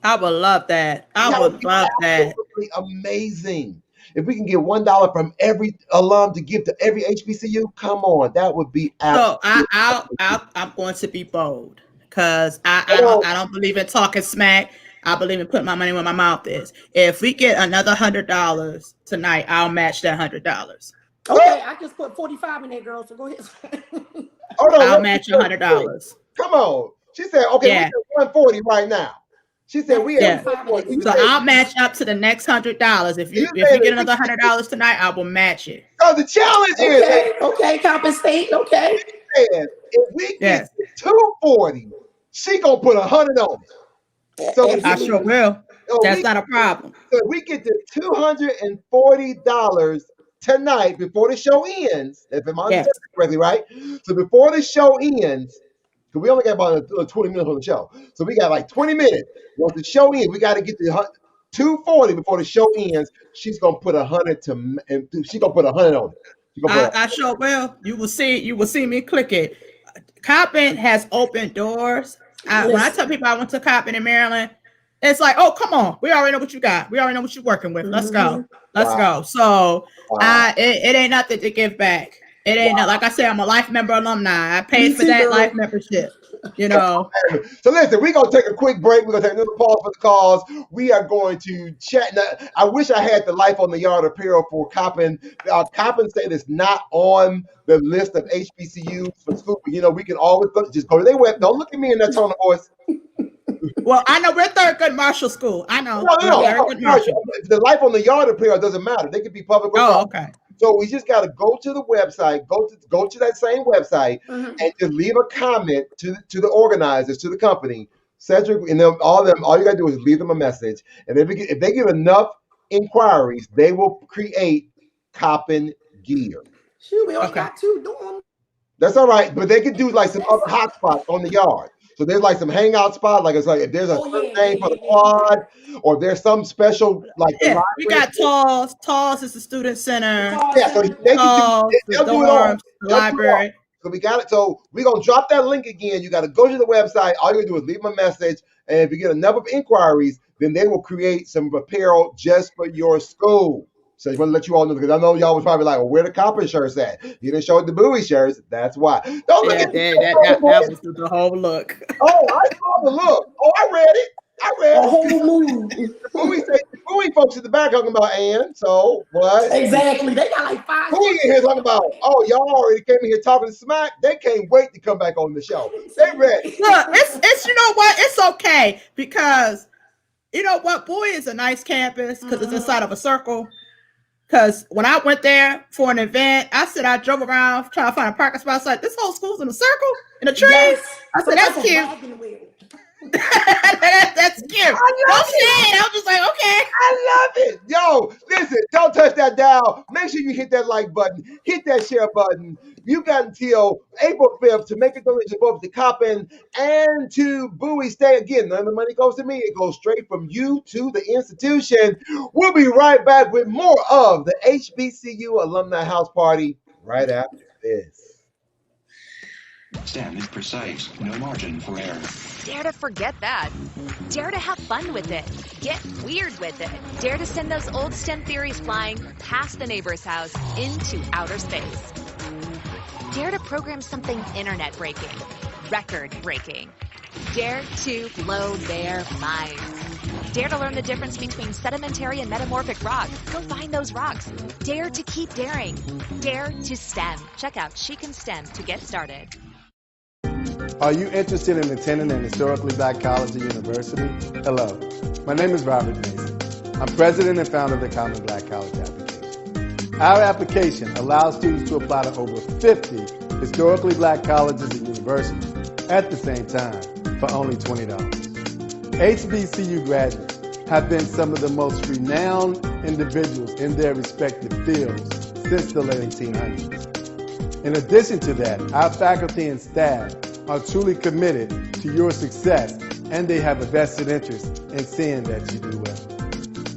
I would love that. I would love that. Amazing. If we can get $1 from every alum to give to every HBCU, come on, that would be So absolutely. I'm going to be bold because I don't believe in talking smack. I believe in putting my money where my mouth is. If we get another $100 tonight, I'll match that $100. Okay, I just put 45 in there, girl. So go ahead. I'll match $100. Come on. She said, okay, Yeah. we're at 140 right now. She said we Yeah. have So I'll match up to the next $100. If you get another $100 tonight, I will match it. So the challenge is okay, Coppin State, okay. If we get 240, she gonna put 100 on it. So I sure will. That's not a problem. So if we get to $240 tonight before the show ends, if I'm understanding correctly, right? So before the show ends, because we only got about 20 minutes on the show. So we got like 20 minutes. Once the show ends, we got to get to 240 before the show ends. She's gonna put 100 and she's gonna put 100 on it. I sure will. You will see me click it. Coppin has opened doors. When I tell people I went to Coppin in Maryland, it's like, oh, come on. We already know what you got. We already know what you're working with. Let's go. Let's go. So it ain't nothing to give back. It ain't like I said, I'm a life member alumni. I paid for that life membership. You know. So listen, we're gonna take a quick break. We're gonna take another pause for the cause. We are going to chat. Now, I wish I had the Life on the Yard apparel for Coppin. Coppin State is not on the list of HBCUs for school. You know, we can always just go to their web. Don't look at me in that tone of voice. Well, I know we're Thurgood Marshall School. I know. No. Thurgood Marshall. The Life on the Yard apparel doesn't matter. They could be public. Oh, okay. So we just got to go to the website, go to that same website, and just leave a comment to the organizers, to the company, Cedric, and them, all them. All you got to do is leave them a message, and if they get enough inquiries, they will create Coppin gear. Shoot, we only got 2 doing. That's all right, but they could do like some other hotspots on the yard. So there's like some hangout spot, like it's like if there's a certain name for the quad, or there's some special like the we got TALS. TALS is the student center. Yeah, so they can the dorms, the library. So we got it. So we're gonna drop that link again. You got to go to the website. All you gotta do is leave them a message, and if you get enough of inquiries, then they will create some apparel just for your school. So I just want to let you all know, because I know y'all was probably like, well, where the Coppin shirts at? You didn't show the Bowie shirts. That's why. Don't look at that was the whole look. Oh, I saw the look. Oh, I read it. A whole move. Bowie folks in the back talking about Ann. So what? Exactly. They got like 5. Bowie in here talking about, oh, y'all already came in here talking smack. They can't wait to come back on the show. They ready. Look, it's you know what? It's okay, because you know what? Bowie is a nice campus because it's inside of a circle. Because when I went there for an event, I drove around trying to find a parking spot. I was like, this whole school's in a circle, in a tree. Yes. I said, that's cute. That's cute. I was just like, okay. I love it. Yo, listen, don't touch that dial. Make sure you hit that like button, hit that share button. You got until April 5th to make a donation both to Coppin and to Bowie State. Again, none of the money goes to me. It goes straight from you to the institution. We'll be right back with more of the HBCU Alumni House Party right after this. STEM is precise, no margin for error. Dare to forget that. Dare to have fun with it. Get weird with it. Dare to send those old STEM theories flying past the neighbor's house into outer space. Dare to program something internet-breaking, record-breaking. Dare to blow their minds. Dare to learn the difference between sedimentary and metamorphic rock. Go find those rocks. Dare to keep daring. Dare to STEM. Check out She Can STEM to get started. Are you interested in attending an historically black college or university? Hello, my name is Robert Mason. I'm president and founder of the Common Black College Application. Our application allows students to apply to over 50 historically black colleges and universities at the same time for only $20. HBCU graduates have been some of the most renowned individuals in their respective fields since the late 1800s. In addition to that, our faculty and staff are truly committed to your success, and they have a vested interest in seeing that you do well.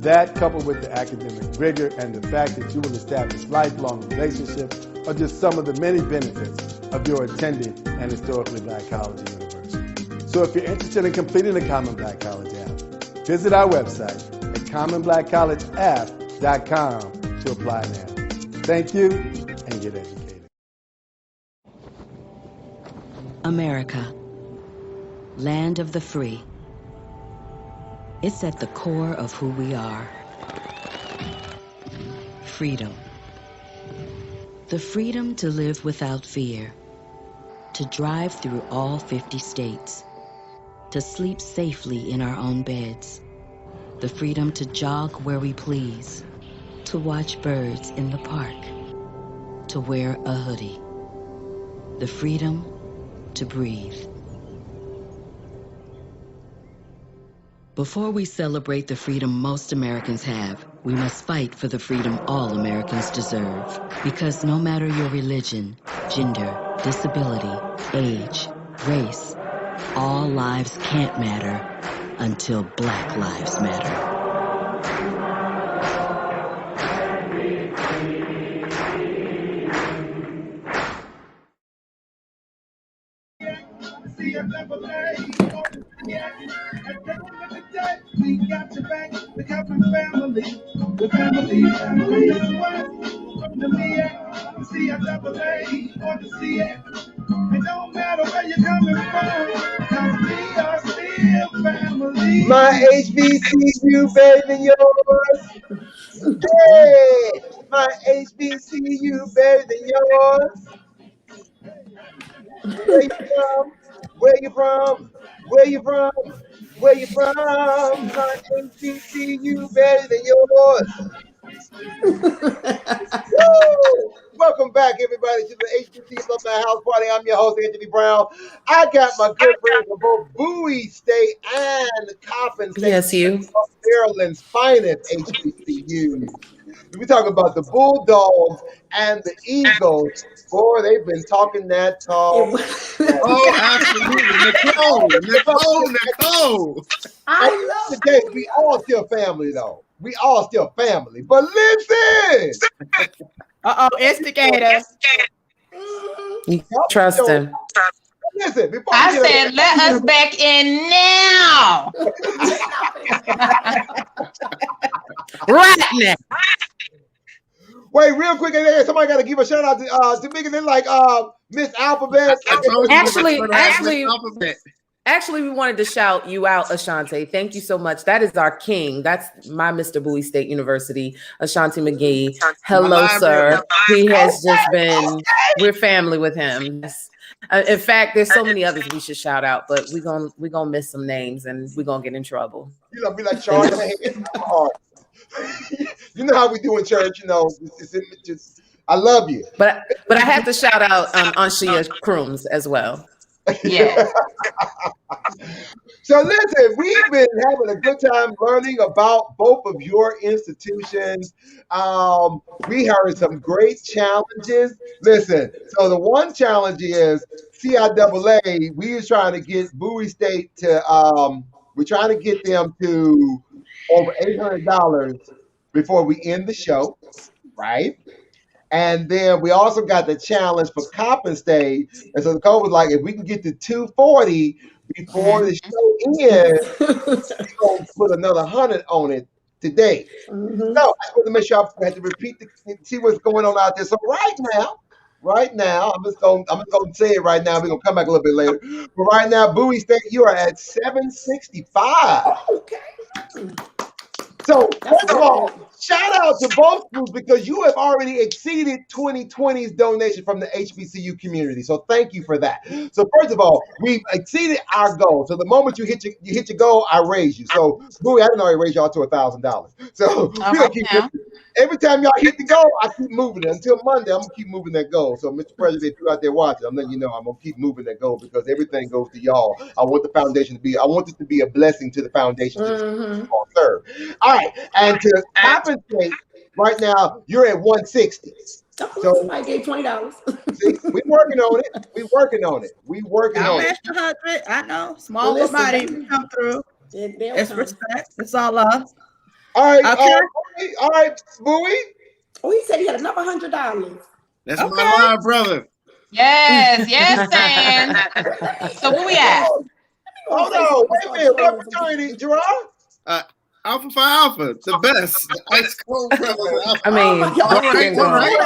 That, coupled with the academic rigor and the fact that you will establish lifelong relationships, are just some of the many benefits of your attending an historically Black college or university. So if you're interested in completing the Common Black College app, visit our website at commonblackcollegeapp.com to apply now. Thank you, and get educated. America, land of the free. It's at the core of who we are. Freedom. The freedom to live without fear, to drive through all 50 states, to sleep safely in our own beds, the freedom to jog where we please, to watch birds in the park, to wear a hoodie, the freedom to breathe. Before we celebrate the freedom most Americans have, we must fight for the freedom all Americans deserve. Because no matter your religion, gender, disability, age, race, all lives can't matter until Black lives matter. We got your back, the Coppin family. The family is one. From the MEAC, the CIAA, or the CX. It don't matter where you're coming from, cause we are still family. My HBCU, baby, yours. Hey, my HBCU, baby, yours. Where you from? Where you from? Where you from? Where you from? My HBCU, better than yours. Woo! Welcome back, everybody, to the HBCU Alumni House Party. I'm your host, Anthony Brown. I got my good friends from both Bowie State and Coppin State. PSU. Maryland's finest HBCUs. We talk about the Bulldogs and the Eagles. Boy, they've been talking that talk. Oh, absolutely. Nicole. I love today, we all still family, though. We all still family. But listen. Instigator. You trust him. Listen, before I said, let us back in now. Right now. Wait, real quick, somebody got to give a shout out to Tamika. They're like Miss Alphabet. Actually, we wanted to shout you out, Ashante. Thank you so much. That is our king. That's my Mr. Bowie State University, Ashanti McGee. Hello, sir. He has just been. We're family with him. Yes. In fact, there's so many others we should shout out, but we're gonna miss some names and we're gonna get in trouble. You know, be like Charlie. You know how we do in church, you know. Just, I love you. But I have to shout out Anshia Crooms as well. Yeah. So listen, we've been having a good time learning about both of your institutions. We heard some great challenges. Listen, so the one challenge is CIAA. We was trying to get Bowie State to, we're trying to get them to over $800 before we end the show, right? And then we also got the challenge for Coppin State. And so the code was like, if we can get to 240 before the show ends, we're going to put another 100 on it today. Mm-hmm. So I just want to make sure I had to repeat see what's going on out there. So right now, I'm just going to say it right now. We're going to come back a little bit later. But right now, Bowie State, you are at 765. Okay. So first of all, shout out to both groups because you have already exceeded 2020's donation from the HBCU community. So thank you for that. So first of all, we've exceeded our goal. So the moment you hit your goal, I raise you. So Bowie, I didn't already raise y'all to $1,000. So we're gonna keep every time y'all hit the goal, I keep moving it until Monday. I'm gonna keep moving that goal. So Mr. President, if you're out there watching, I'm letting you know I'm gonna keep moving that goal because everything goes to y'all. I want the foundation to be. I want this to be a blessing to the foundation to serve. All right, and to Coppin State, right now you're at 160. So somebody gave $20. see, we working on it. We working on it. We working I'll on it. match 100. I know. Small Well, but mighty. listen, We come through. It's come. respect. It's all love. All right, Okay. all right, Bowie. Oh, he said he had another $100. That's my live brother. Yes, yes, Sam. So where we at? Hold on, wait a minute. What fraternity, Jerrod? Alpha Phi Alpha, the best. Ice cold brothers. I mean, all right.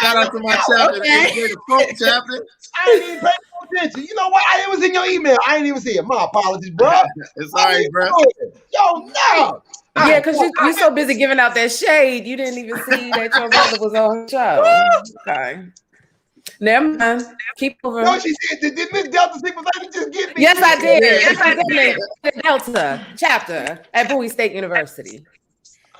Shout out to my chapter, the folk chapter. I didn't even pay no attention. You know what? It was in your email. I didn't even see it. My apologies, bro. It's all right, bro. Yo, no. Yeah, because you're so busy giving out that shade, you didn't even see that your brother was on the show. Okay. Never mind. Keep moving. No, she said, did Miss Delta Supervisor just give me? Yes, I did. Yes, I did. The Delta chapter at Bowie State University.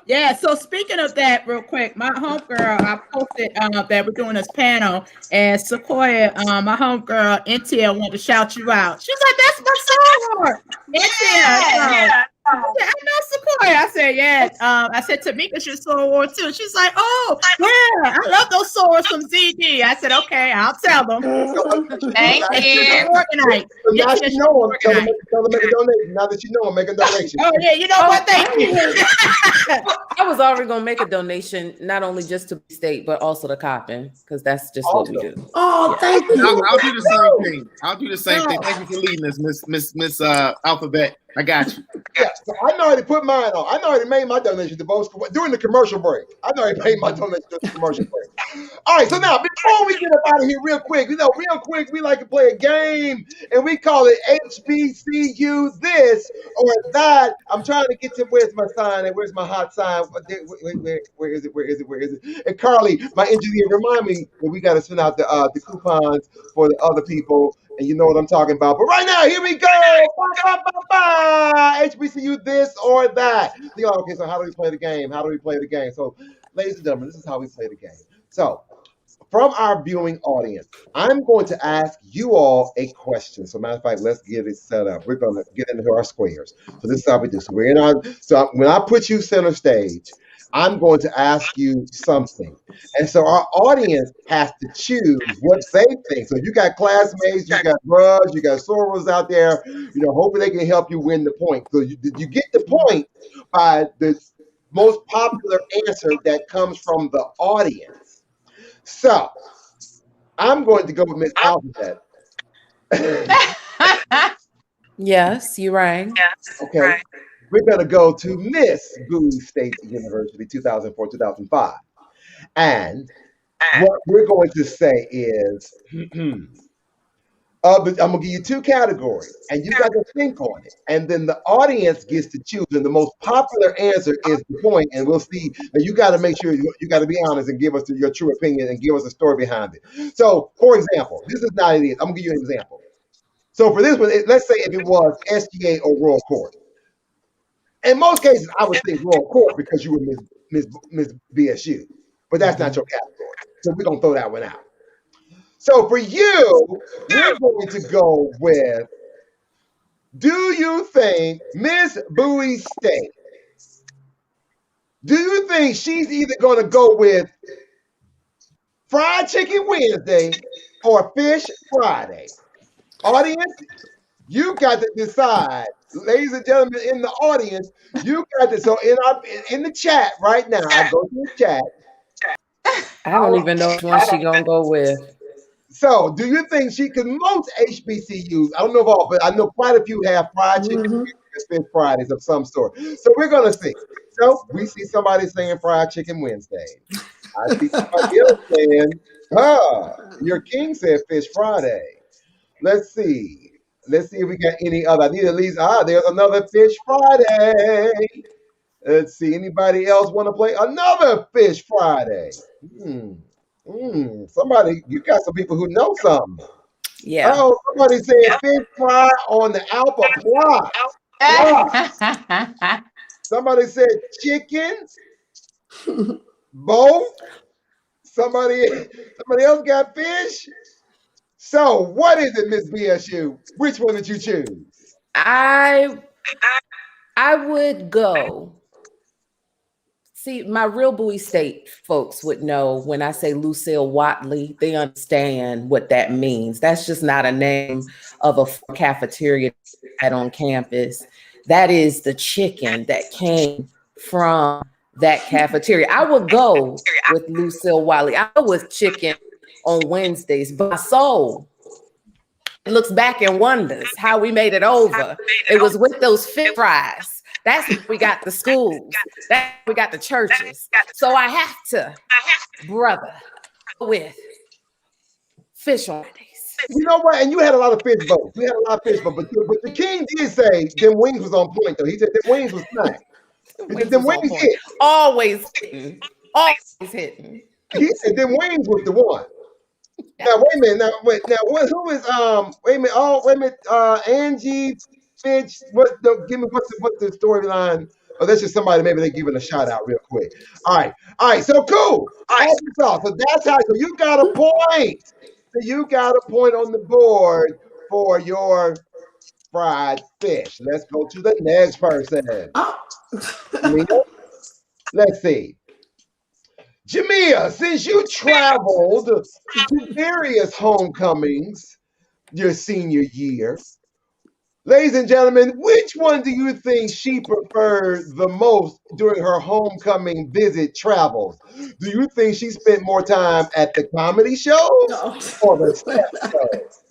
Yeah, so speaking of that, real quick, my homegirl, I posted that we're doing this panel, and Sequoia, my homegirl, NTL, wanted to shout you out. She's like, that's my soror. NTL. I know Sequoia. I said, yeah. I said, Tamika's your soror too. She's like, oh, yeah, I love those sorors from ZD. I said, okay, I'll tell them. Thank you. Organize. So now she know him. Tell them to make a donation. Now that you know him, make a donation. Oh, yeah, you know what? Thank you. I was already going to make a donation, not only just to State, but also to Coppin, because that's just what we do. Oh, thank you. I'll do the same thing. I'll do the same thing. Thank you for leading us, Miss Alphabet. I got you. Yeah, so I know how to put mine on. I know how to make my donation to both during the commercial break. I know how to pay my donation during the commercial break. All right, so now before we get up out of here real quick, we like to play a game, and we call it HBCU this or that. I'm trying to get to where's my sign and where's my hot sign. Where is it? And Carly, my engineer, remind me that we got to send out the coupons for the other people. And you know what I'm talking about. But right now, here we go. HBCU this or that. Okay, so how do we play the game? So, ladies and gentlemen, this is how we play the game. So, from our viewing audience, I'm going to ask you all a question. So, matter of fact, let's get it set up. We're going to get into our squares. So, this is how we do. So, when I put you center stage, I'm going to ask you something. And so our audience has to choose what they think. So you got classmates, you got bruhs, you got sorors out there, hoping they can help you win the point. So you get the point by the most popular answer that comes from the audience. So I'm going to go with Miss Alphabet. Yes, you rang. Yes. Okay. Right. We're going to go to Miss Bowie State University, 2004-2005. And what we're going to say is, I'm going to give you two categories, and you got to think on it. And then the audience gets to choose, and the most popular answer is the point. And we'll see. And you got to make sure you got to be honest and give us your true opinion and give us a story behind it. So, for example, this is not it is. I'm going to give you an example. So for this one, let's say if it was SGA or Royal Court. In most cases, I would think Royal Court because you were Miss BSU, but that's not your category. So we're going to throw that one out. So for you, we're going to go with, do you think Miss Bowie State, do you think she's either going to go with Fried Chicken Wednesday or Fish Friday? Audience, you got to decide. Ladies and gentlemen in the audience, you got to. So in the chat right now, I go to the chat. I don't even know which one she gonna go with. So, do you think she can? Most HBCUs, I don't know if all, but I know quite a few have fried chicken and Fish Fridays of some sort. So we're gonna see. So we see somebody saying Fried Chicken Wednesday. I see somebody else saying, your king said Fish Friday. Let's see. Let's see if we got any other. I need at least, there's another Fish Friday. Let's see. Anybody else want to play another Fish Friday? Somebody, you got some people who know something. Yeah. Oh, somebody said Fish Fry on the Alpha Plot. Somebody said chicken. Both. Somebody else got fish. So, what is it, Miss BSU? Which one did you choose? I would go See, my real Bowie State folks would know when I say Lucille Watley, they understand what that means. That's just not a name of a cafeteria on campus. That is the chicken that came from that cafeteria. I would go with Lucille Watley. I go with chicken on Wednesdays, but my soul looks back and wonders how we made it over. It was with those fish fries. That's what we got the schools. That's what we got the churches. So I have to, brother, with fish on days. You know what? And you had a lot of fish votes. You had a lot of fish votes. But the king did say them wings was on point, though. He said them wings was nice. Them wings hit. Always hitting. Always hitting. He said them wings was the one. Now wait a minute. Who is wait a minute. Oh, wait a minute. Angie Finch. What's the storyline? Oh, that's just somebody. Maybe they're giving a shout out real quick. All right. So cool. All right. So that's how. So you got a point. So you got a point on the board for your fried fish. Let's go to the next person. Let's see. Jamia, since you traveled to various homecomings your senior year, ladies and gentlemen, which one do you think she preferred the most during her homecoming visit travels? Do you think she spent more time at the comedy shows or the step shows?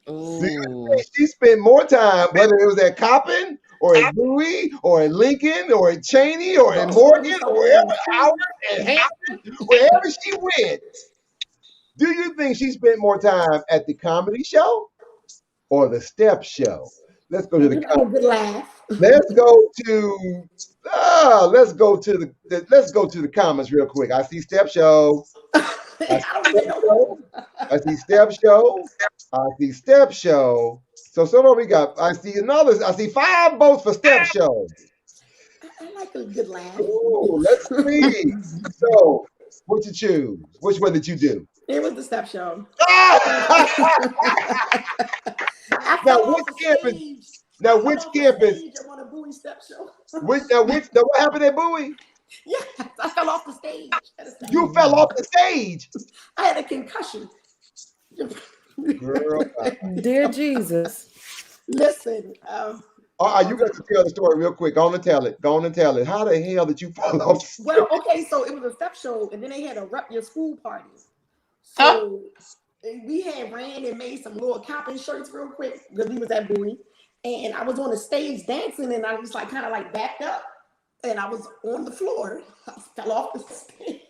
Do you think she spent more time, whether it was at Coppin or at Bowie or in Lincoln or in Cheney or in Morgan or wherever, Howard and Hampton, wherever she went? Do you think she spent more time at the comedy show or the step show? Let's go to the comedy. Let's go to the comments real quick. I see step show. I see step show. So what we got? I see 5 votes for step show. I like a good laugh. Ooh, let's see. So what you choose? Which one did you do? It was the step show. Now which campus? I'm on a Bowie step show. What happened at Bowie? Yeah, I fell off the stage. You fell off the stage? I had a concussion. Girl. Dear Jesus. Listen. You got to tell the story real quick. Go on and tell it. How the hell did you fall off? Well, okay, so it was a step show, and then they had a rep your school party. So we had ran and made some little Coppin shirts real quick because we was at Bowie. And I was on the stage dancing, and I was like kind of like backed up, and I was on the floor. I fell off the stage.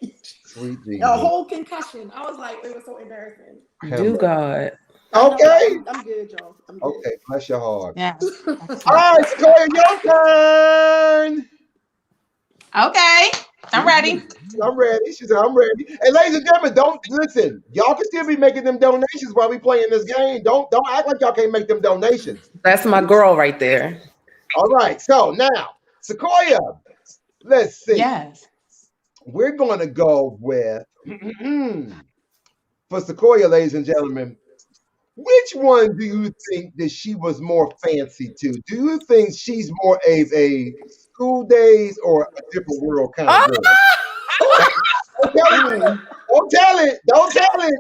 Sweet Jesus. A whole concussion. I was like, it was so embarrassing. Do God. Okay. I'm good, y'all. I'm good. Okay, bless your heart. Yeah. All right, Sequoia, your turn. Okay, I'm ready. I'm ready. She said, I'm ready. Hey, ladies and gentlemen, don't listen. Y'all can still be making them donations while we playing this game. Don't act like y'all can't make them donations. That's my girl right there. All right. So now, Sequoia, let's see. Yes. We're going to go with, for Sequoia, ladies and gentlemen, which one do you think that she was more fancy to? Do you think she's more a school days or a different world kind of girl? Don't tell it.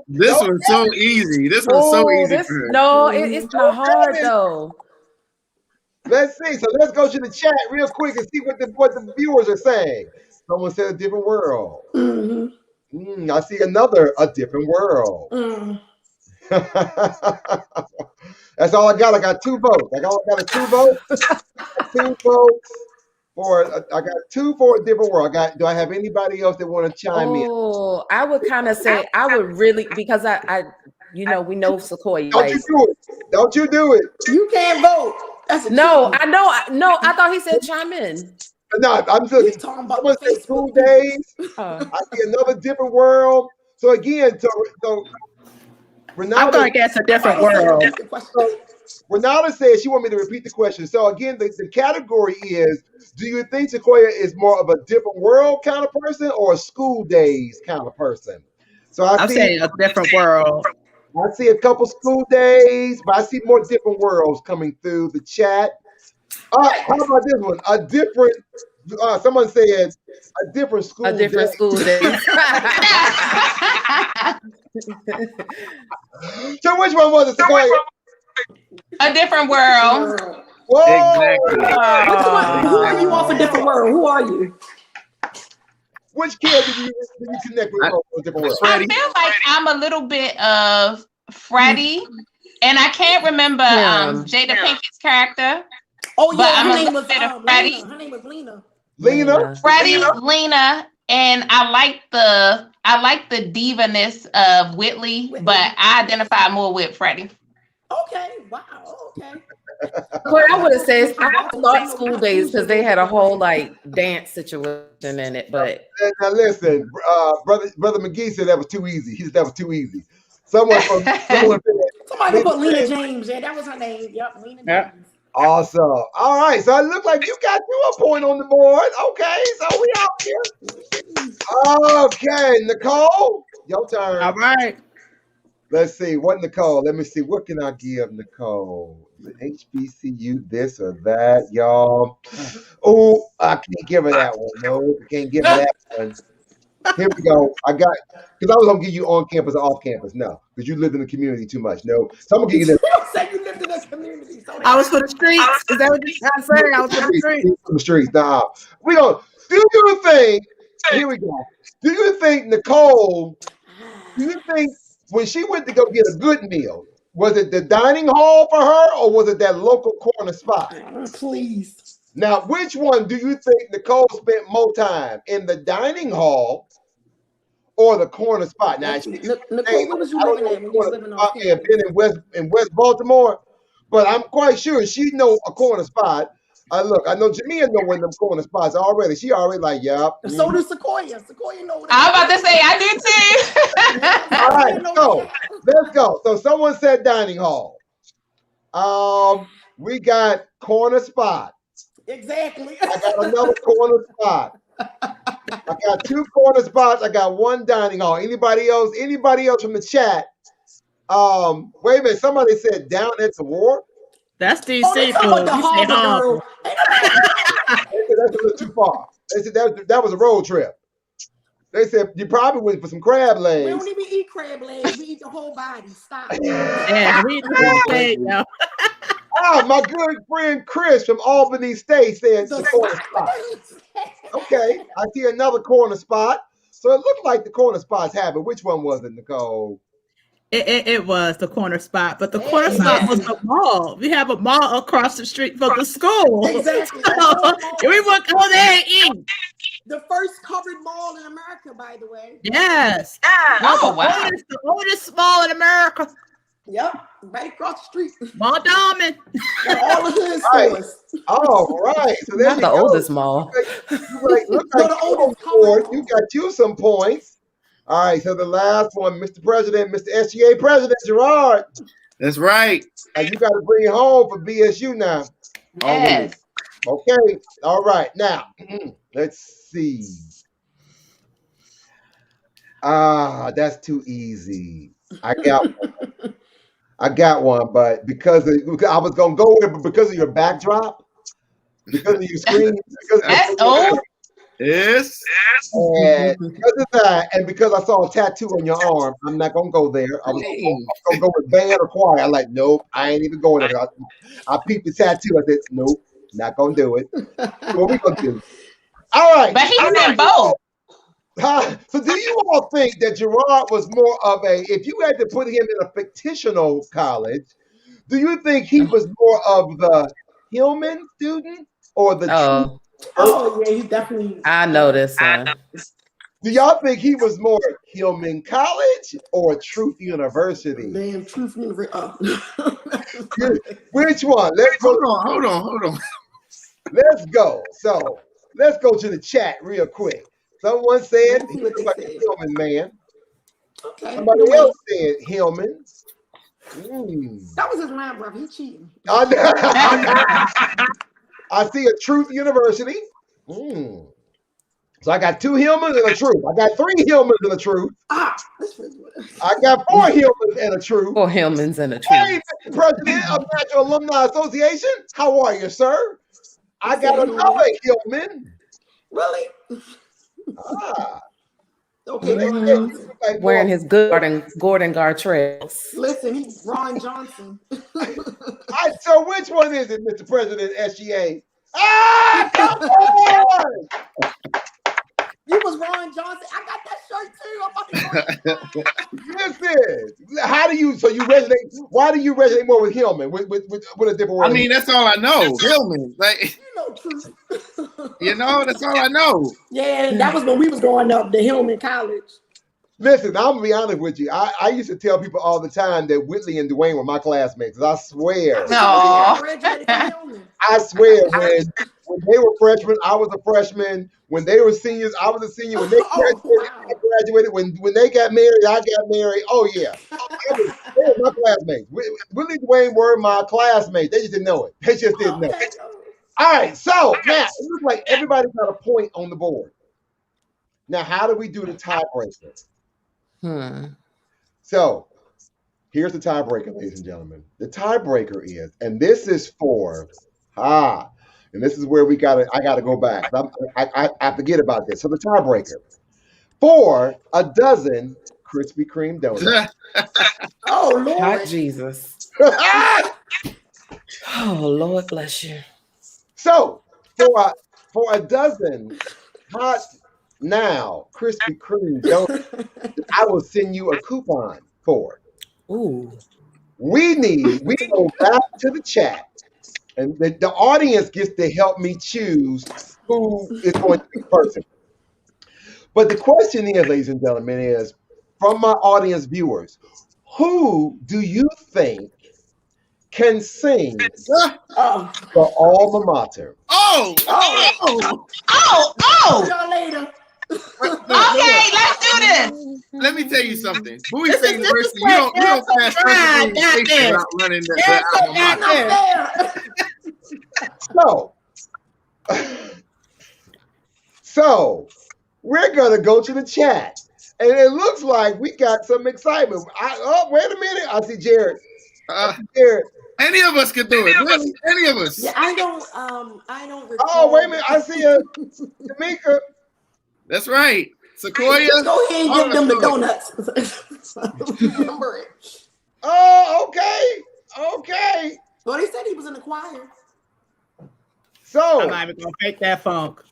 This one's so easy. This one's so easy for her. No, it's not hard though. Let's see. So let's go to the chat real quick and see what the viewers are saying. Someone said a different world. I see a different world. That's all I got. I got 2 votes. I got 2 votes. 2 votes. I got 2 for a different world. Do I have anybody else that want to chime in? Oh, I would kind of say I would really, because I we know Sequoia. Don't you do it. You can't vote. No, I know. No, I thought he said chime in. No, I'm just talking about school days. I see another different world. So again, so Renata, I'm going to guess a different world. Renata says she wants me to repeat the question. So again, the category is: do you think Sequoia is more of a different world kind of person or a school days kind of person? So I'm saying a different world. I see a couple school days, but I see more different worlds coming through the chat. How about this one? A different Someone said a different school. A different school day. So which one was it, Sequoia? A different world. Whoa! Exactly. Who are you off a different world? Who are you? Which kid did you connect with on a different world? I feel like I'm a little bit of Freddie, and I can't remember Jada Pinkett's character. Oh yeah, but I'm her a name little was bit of Freddie. Her name was Lena. Lena, Freddie, Lena, and I like the diva-ness of Whitley, but I identify more with Freddie. Okay, wow, okay. What I would have said, I thought school days because they had a whole like dance situation in it. But now listen, brother McGee said that was too easy. He said that was too easy. Somebody put Lena James. Yeah, that was her name. Yep, Lena James. Awesome. All right, so it looked like you got a point on the board. Okay, so we out here. Okay, Nicole, your turn. All right. Let's see. What, Nicole? Let me see. What can I give Nicole? The HBCU, this or that, y'all. Oh, I can't give her that one. No, I can't give her that one. Here we go. Because I was going to give you on campus or off campus. No, because you live in the community too much. No. So I'm going to give you this. Say you lived in this community. So I was for the streets. Is that what you're trying to say? I was for the streets. From the streets. Nah. We going to do your thing. Here we go. Do you think, Nicole, when she went to go get a good meal, was it the dining hall for her or was it that local corner spot? Please. Now, which one do you think Nicole spent more time, in the dining hall or the corner spot? Now, Nicole, where was you living at when you was living on campus? I may have been in West Baltimore, but I'm quite sure she know a corner spot. I know Jamia know when them corner spots already. She already like, yup. So does Sequoia. Sequoia know. I'm about to say I do too. All right, so let's go. So someone said dining hall. We got corner spot. Exactly. I got another corner spot. I got 2 corner spots. I got 1 dining hall. Anybody else from the chat? Wait a minute. Somebody said down at the wharf. That's DC food. That's a little too far. They said that was a road trip. They said you probably went for some crab legs. We don't even eat crab legs. We eat the whole body. Stop. Yeah, we eat the whole thing, yo. My good friend Chris from Albany State said the corner spot. Okay, I see another corner spot. So it looked like the corner spots have it. Which one was it, Nicole? It was the corner spot, but the corner spot was the mall. We have a mall across the street from the school. Exactly. So we would go there and eat. The first covered mall in America, by the way. Yes. Oh, wow. The oldest mall in America. Yep, right across the street. Mall Diamond. All the hood stores. All right. So not the oldest mall. You got you some points. All right, so the last one, Mr. President, Mr. SGA President, Jerrod. That's right. You got to bring it home for BSU now. Yes. Okay, all right. Now, let's see. That's too easy. I got one, but because I was going to go with it, but because of your backdrop, because of your screen. That's old. Yes. And because of that, and because I saw a tattoo on your arm, I'm not gonna go there. I was gonna go with band or choir. I'm like, nope, I ain't even going there. I peeped the tattoo. I said, nope, not gonna do it. What we gonna do? All right. But he's in both. So do you all think that Jerrod was more of if you had to put him in a fictional college, do you think he was more of the Hillman student or the Oh yeah, he definitely. I noticed. Do y'all think he was more Hillman College or Truth University? Damn, Truth University. Which one? Hold on. Let's go. So let's go to the chat real quick. Someone said he looked like a Hillman man. Okay. Somebody else said Hillman. That was his line, bro. He cheating. I see a Truth University. So I got 2 Hillmans and a Truth. I got 3 Hillmans and a Truth. I got 4 Hillmans and a Truth. 4 Hillmans and a Truth. Hey, Mr. President of National Alumni Association, how are you, sir? I got another Hillman Really? Ah. Okay. Mhm. Wearing his Gordon Gartrells. Listen, he's Ron Johnson. So which one is it, Mr. President, SGA? Ah, come on! You was Ron Johnson. I got that shirt too. Listen, how do you? So you resonate? Why do you resonate more with Hillman? With a different word? I mean, that's all I know. Hillman, like you know, truth. That's all I know. Yeah, that was when we was growing up. The Hillman College. Listen, I'm gonna be honest with you. I used to tell people all the time that Whitley and Dwayne were my classmates. I swear. I swear, when they were freshmen, I was a freshman. When they were seniors, I was a senior. When they graduated, I graduated. When they got married, I got married. Oh yeah, they were my classmates. Whitley and Dwayne were my classmates. They just didn't know it. They just didn't know it. All right, so now it looks like everybody got a point on the board. Now, how do we do the tiebreaker? So here's the tiebreaker, ladies and gentlemen. The tiebreaker is, and this is for, and this is where I gotta go back. I forget about this. So the tiebreaker for a dozen Krispy Kreme donuts. Oh Lord, hot Jesus. Oh Lord, bless you. So for a dozen hot now Krispy Kreme donuts, I will send you a coupon for. Ooh. We go back to the chat, and the audience gets to help me choose who is going to be the person. But the question is, ladies and gentlemen, is from my audience viewers, who do you think can sing the alma mater? Y'all later. Okay, let's do this. Let me tell you something. Bowie State University, you don't pass without running the alma mater. So we're gonna go to the chat, and it looks like we got some excitement. Wait a minute! I see Jerrod. Jerrod. Any of us could do it. Really, any of us. Yeah, I don't recall. Oh, wait a minute! I see Tamika. That's right. Sequoia. Go ahead and give them the donuts. Remember it. Oh, okay. Well, he said he was in the choir. So I'm not even gonna fake that funk.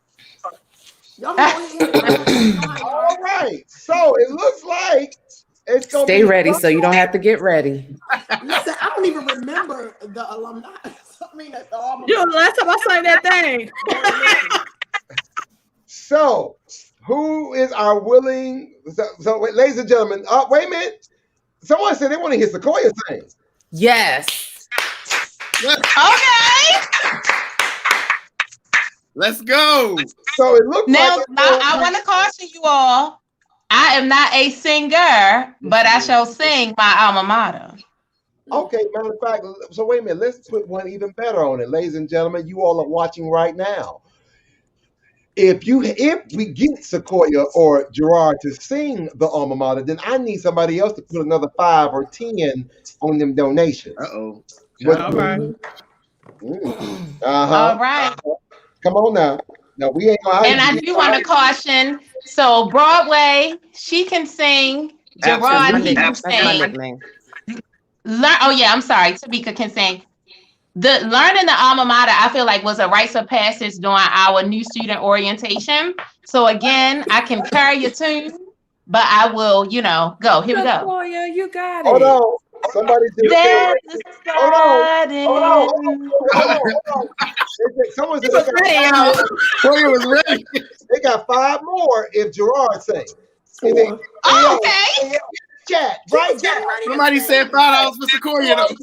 Y'all go ahead. All right. So it looks like it's gonna stay ready so you don't have to get ready. Listen, I don't even remember the alumni. I mean, the alma You know, last time I sang that thing. So, who is our willing? So wait, ladies and gentlemen, wait a minute. Someone said they want to hear Sequoia sing. Yes. Okay. Let's go. So it looks now, like I want to caution you all. I am not a singer, but I shall sing my alma mater. Okay, matter of fact, so wait a minute. Let's put one even better on it, ladies and gentlemen. You all are watching right now. If we get Sequoia or Jerrod to sing the alma mater, then I need somebody else to put another 5 or 10 on them donations. All right. All right. Come on now. No, we ain't. And I do want to caution. So Broadway, she can sing. Jerrod, he can sing. I'm sorry. Tamika can sing. The learning the alma mater, I feel like, was a rites of passage during our new student orientation. So again, I can carry a tune, but I will, go. Here we go. Sequoia, you got it. Hold on. Somebody did Hold on. Someone said Sequoia was ready. They got 5 more if Jerrod sings. Okay. Chat, right? Somebody said $5 for Sequoia though.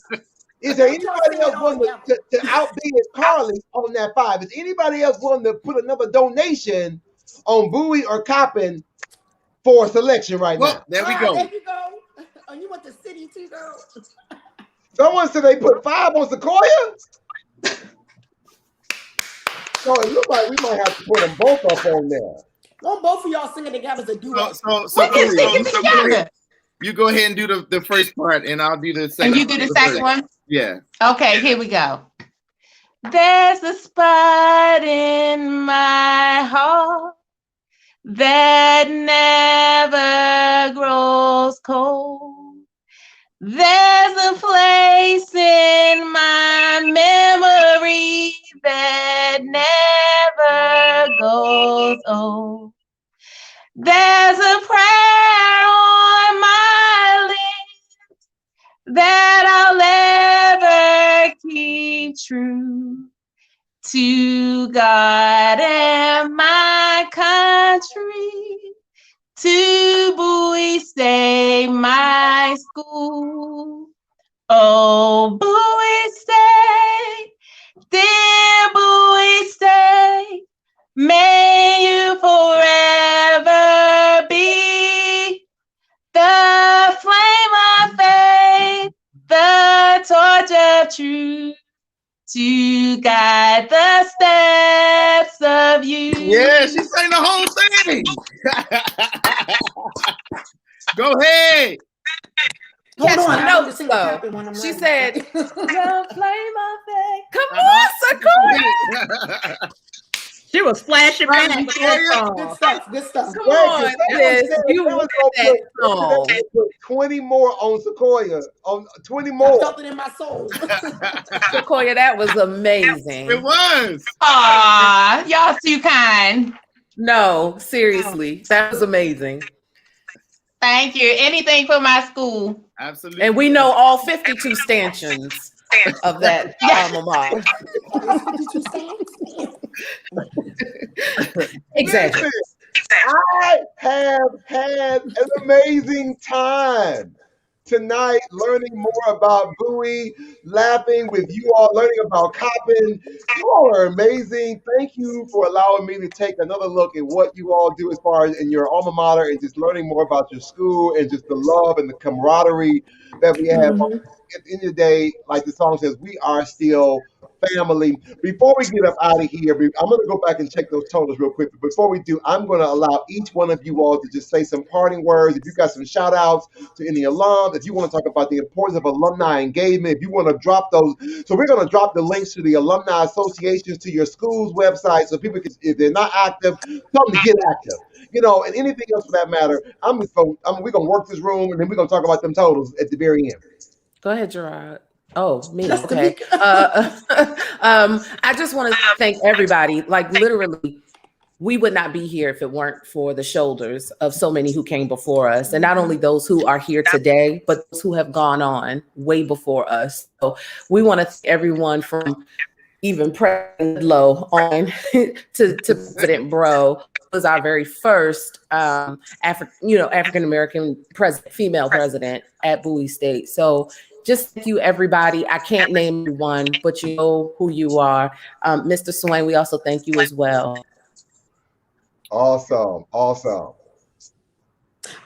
Is there anybody else willing to outbid Carly on that 5? Is anybody else willing to put another donation on Bowie or Coppin for selection right now? There we go. There you go. Oh, you want the city too, girl? Someone said they put 5 on Sequoia. So it looks like we might have to put them both up on there. Don't both of y'all singing together as a duo. So you go ahead and do the first part, and I'll do the second. And you do the second one? Yeah. Okay, here we go. There's a spot in my heart that never grows cold. There's a place in my memory that never goes old. There's a prayer on my lips that I'll ever keep true to God and my country, to Bowie State, my school. Oh, Bowie State, dear Bowie State, may you forever be the flame of faith, the torch of truth, to guide the steps of you. Yeah, she sang the whole thing. Go ahead. Hold Catch on, the I notes sing the though. Coppin when I'm She ready. said, "The flame of faith." Come on, Sequoia. She was flashing back with that Good song. stuff. Good stuff. Come on, sis. You That was with that song. gonna put 20 more on Sequoia. On 20 I more. felt it in my soul. Sequoia, that was amazing. It was. Aw, y'all too kind. No, seriously, that was amazing. Thank you. Anything for my school. Absolutely. And we know all 52 stanchions of that alma mater. Exactly. Listen, I have had an amazing time tonight learning more about Bowie, laughing with you all, learning about Coppin. You all are amazing. Thank you for allowing me to take another look at what you all do as far as in your alma mater and just learning more about your school and just the love and the camaraderie that we have. At the end of the day, like the song says, we are still family. Before we get up out of here, I'm going to go back and check those totals real quick. But before we do, I'm going to allow each one of you all to just say some parting words. If you got some shout outs to any alums, if you want to talk about the importance of alumni engagement, if you want to drop those. So we're going to drop the links to the alumni associations, to your school's website, so people can, if they're not active, tell them to get active. You know, and anything else for that matter. We're going to work this room, and then we're going to talk about them totals at the very end. Go ahead, Jerrod. Oh, me. Okay. I just want to thank everybody. Like literally, we would not be here if it weren't for the shoulders of so many who came before us. And not only those who are here today, but those who have gone on way before us. So we want to thank everyone from even President Low on to President Bro, was our very first African-American president, female president at Bowie State. So just thank you, everybody. I can't name everyone, but you know who you are. Mr. Swain, we also thank you as well. Awesome. Oh,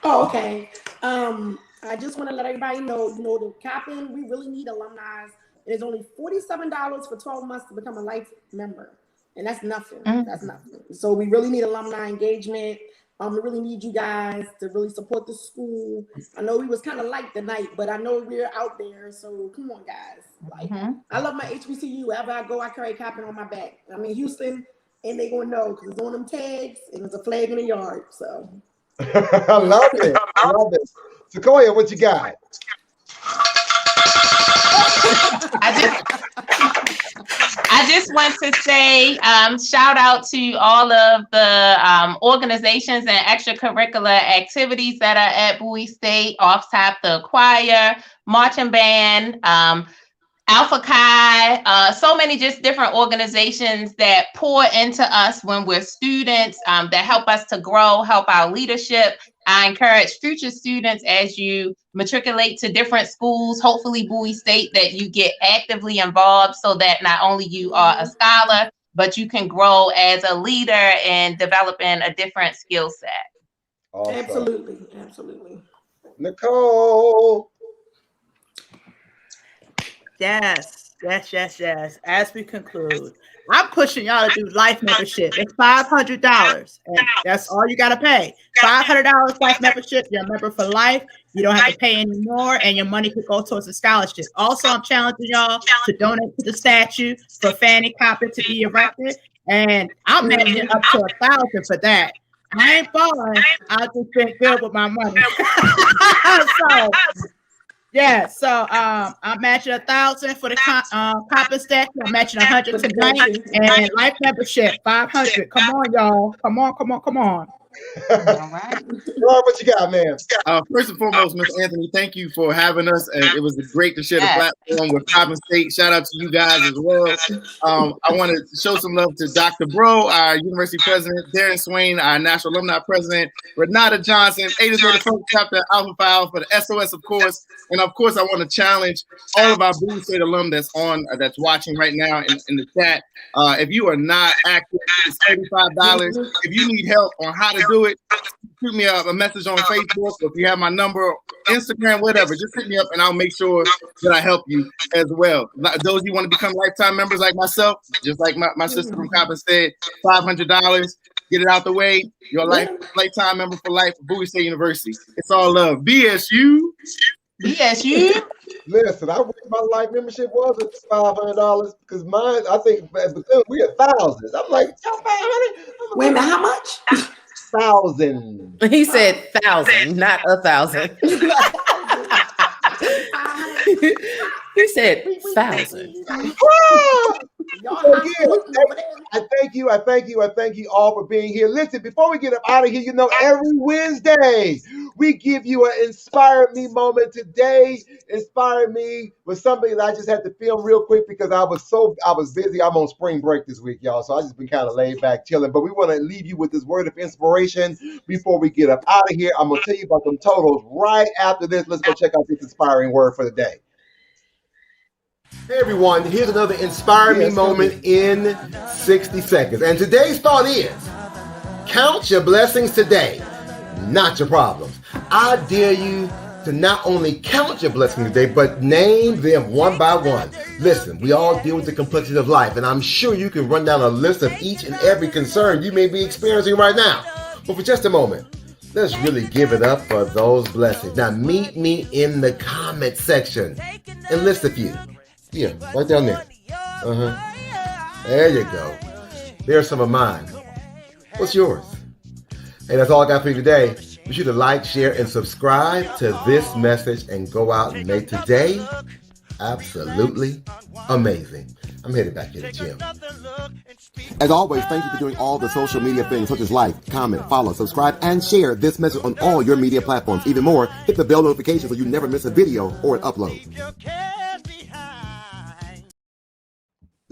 okay. I just want to let everybody know, the Coppin, we really need alumni. It is only $47 for 12 months to become a life member. And that's nothing. That's nothing. So we really need alumni engagement. We really need you guys to really support the school. I know we was kind of light tonight, but I know we're out there. So come on, guys. Like, I love my HBCU. Wherever I go, I carry Coppin on my back. I mean, Houston, and they gonna know because it's on them tags and it's a flag in the yard. So I love it. I love it. Sequoia, what you got? I just want to say shout out to all of the organizations and extracurricular activities that are at Bowie State. Off top, the choir, marching band, Alpha Chi, so many just different organizations that pour into us when we're students, that help us to grow, help our leadership. I encourage future students as you matriculate to different schools, hopefully Bowie State, that you get actively involved so that not only you are a scholar, but you can grow as a leader and developing a different skill set. Awesome. Absolutely. Nicole. Yes. Yes. As we conclude, I'm pushing y'all to do life membership. It's $500, and that's all you got to pay. $500 life membership. You're a member for life. You don't have to pay anymore, and your money could go towards a scholarship. Also, I'm challenging y'all to donate to the statue for Fanny Coppin to be erected, and I'm matching up to $1,000 for that. I ain't falling. I just been good with my money. So I'm matching $1,000 for the Coppin statue. I'm matching $100 tonight, and life membership $500. Come on, y'all. Come on. All right. Rob, what you got, man? First and foremost, Mr. Anthony, thank you for having us. And it was great to share the platform with Coppin State. Shout out to you guys as well. I want to show some love to Dr. Bro, our university president, Darren Swain, our national alumni president, Renata Johnson, Untitled Chapter, Alpha Phi Alpha, the SOS, of course. And of course, I want to challenge all of our Bowie State alum that's watching right now in the chat. If you are not active, it's $35. If you need help on how to do it, shoot me a message on Facebook. If you have my number, Instagram, whatever, just hit me up and I'll make sure that I help you as well. Those you want to become lifetime members like myself, just like my sister from Coppin said, $500. Get it out the way. You're a lifetime member for life for Bowie State University. It's all love. BSU. Listen, I wish my life membership was $500 because mine, I think, we are thousands. I'm like, $500. Wait a minute, how much? 1,000. He said 1,000, not 1,000. He said 1,000. I thank you all for being here. Listen, before we get up out of here, every Wednesday we give you an Inspire Me moment. Today inspired me with something that I just had to film real quick because I was busy. I'm on spring break this week, y'all, so I just been kind of laid back chilling. But we want to leave you with this word of inspiration before we get up out of here. I'm gonna tell you about them totals right after this. Let's go check out this inspiring word for the day. Hey everyone, here's another Inspire Me moment in 60 seconds. And today's thought is, count your blessings today, not your problems. I dare you to not only count your blessings today, but name them one by one. Listen, we all deal with the complexity of life, and I'm sure you can run down a list of each and every concern you may be experiencing right now. But for just a moment, let's really give it up for those blessings. Now meet me in the comment section and list a few. Yeah, right down there. There you go. There's some of mine. What's yours? Hey, that's all I got for you today. Be sure to like, share, and subscribe to this message and go out and make today absolutely amazing. I'm headed back to the gym. As always, thank you for doing all the social media things such as like, comment, follow, subscribe, and share this message on all your media platforms. Even more, hit the bell notification so you never miss a video or an upload.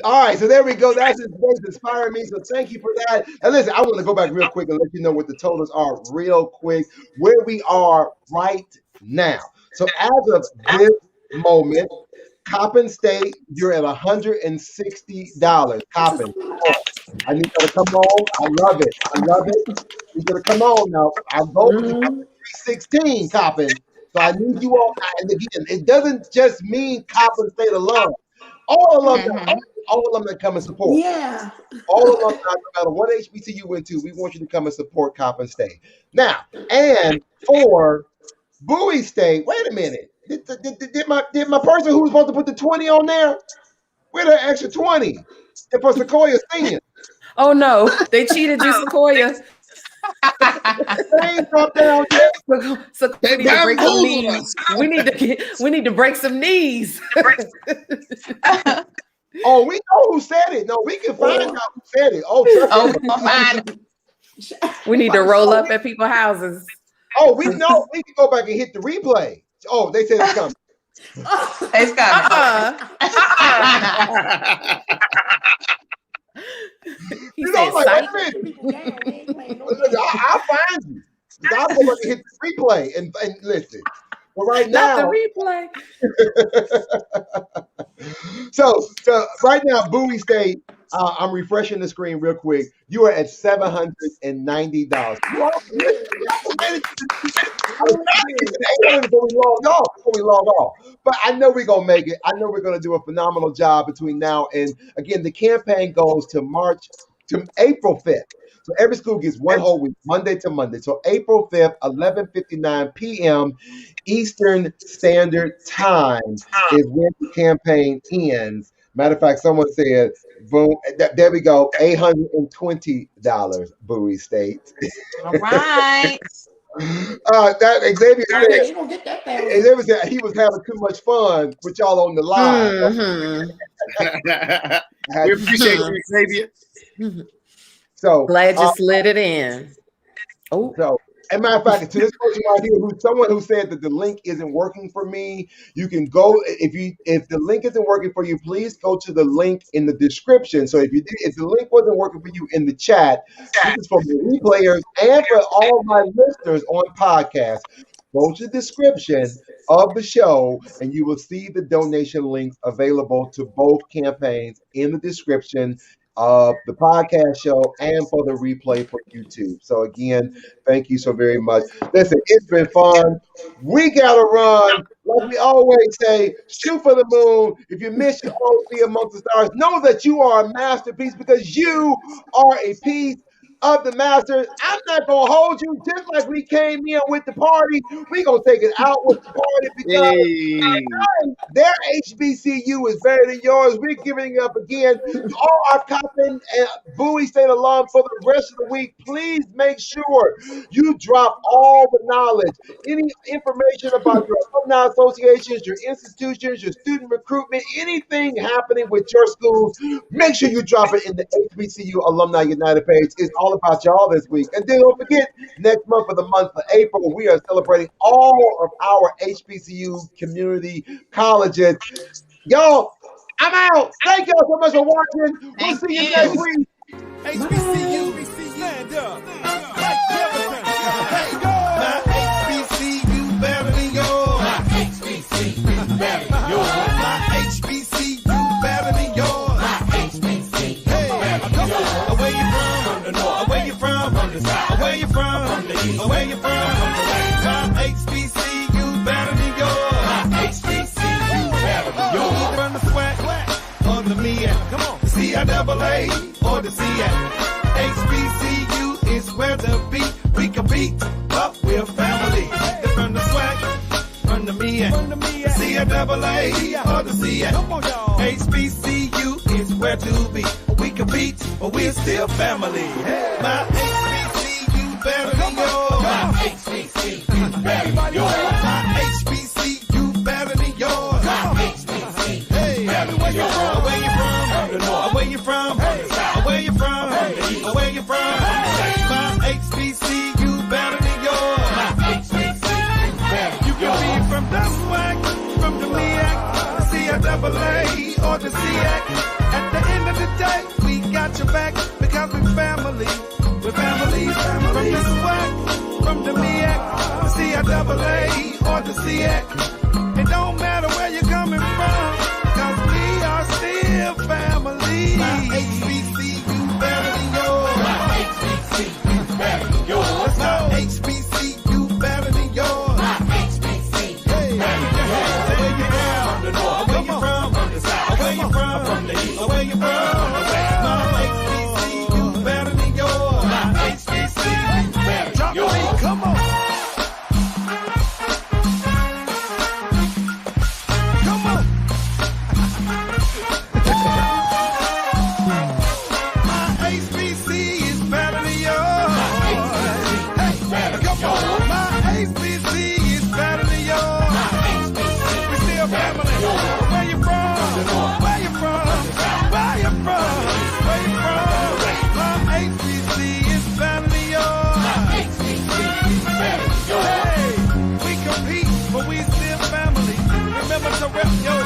All right, so there we go. That's inspiring me. So thank you for that. And listen, I want to go back real quick and let you know what the totals are real quick, where we are right now. So as of this moment, Coppin State, you're at $160. Coppin, I need you to come on. I love it. You got to come on now. Our goal is 316, Coppin. So I need you all. And again, it doesn't just mean Coppin State alone. All alumni. All of them that come and support. Yeah. All of them, no matter what HBCU you went to, we want you to come and support Coppin State. Now, and for Bowie State, wait a minute. Did my person who was supposed to put the 20 on there? Where the extra 20? And for Sequoia Senior. Oh no, they cheated you, Sequoia. We need to break some knees. Oh, we know who said it. No, we can find out who said it. We need to roll up at people's houses. Oh, we know. We can go back and hit the replay. Oh, they said it's coming. It's coming. He said, I'll find you. I'll go back and hit the replay and listen. But right now, not the replay. So right now, Bowie State, I'm refreshing the screen real quick. You are at $790. Before we log off. But I know we're gonna make it. I know we're gonna do a phenomenal job between now and again. The campaign goes to April 5th. So every school gets one whole week, Monday to Monday. So April 5th, 11:59 p.m. Eastern Standard Time is when the campaign ends. Matter of fact, someone said, boom, there we go, $820, Bowie State. All right. That Xavier said, You gonna get that thing. Xavier said he was having too much fun with y'all on the live. We appreciate you, Xavier. So glad you slid it in. Oh, so as a matter of fact, to this person right here, someone who said that the link isn't working for me, you can go if the link isn't working for you, please go to the link in the description. So if the link wasn't working for you in the chat, this is for the replayers and for all my listeners on podcast. Go to the description of the show and you will see the donation links available to both campaigns in the description of the podcast show and for the replay for YouTube. So again, thank you so very much. Listen, it's been fun. We gotta run. Like we always say, shoot for the moon. If you miss your own be amongst the stars, know that you are a masterpiece because you are a piece of the masters. I'm not gonna hold you just like we came in with the party. We gonna take it out with the party because their HBCU is better than yours. We're giving it up again to all our Coppin and Bowie State alum for the rest of the week. Please make sure you drop all the knowledge, any information about your alumni associations, your institutions, your student recruitment, anything happening with your schools. Make sure you drop it in the HBCU Alumni United page. It's all about y'all this week. And then don't forget, next month for the month of April, we are celebrating all of our HBCU community colleges. Y'all, I'm out. Thank y'all so much for watching. We'll see you next week. HBCU, stand up. Like Jefferson. Hey, go. My HBCU better than yours. My HBCU better than yours. My HBCU better than yours. My HBCU better than yours. Where you from? From the north. Where you from? From the south. Where you from? From the east. Where you from? From the west. My HBCU better than yours. My HBCU better than yours. From the SWAC or the MEAC. Come on. The CIAA or the SEAC. HBCU is where to be. We compete, but we're family. They're from the SWAC, from the MEAC, the CIAA or the SEAC. HBCU is where to be. We compete, but we're still family. My HBCU better than yours. My HBCU better than yours. My HBCU better than yours. My HBCU better than yours. Where you from? From the north. Where you from? From the south. Where you from? From the east. Where you from? From the west. My HBCU better than yours. My HBCU better than yours. You can be from the SWAC, from the MEAC, the CIAA, or the SEAC. At the end of the day, we got your back because we're family. We're family. From the SWAC, from the MEAC, the CIAA, or the SEAC. It don't matter where you're coming from, because we are still family. My HBCU better than yours. My HBCU better than yours. My HBCU better than yours. My HBCU better than yours. Where you from? From the north. Where you from? From the south. Where you from? From the east. Where you from? From the west. My HBCU better than yours. My HBCU better than yours. Come on. But we still family. Remember to rep your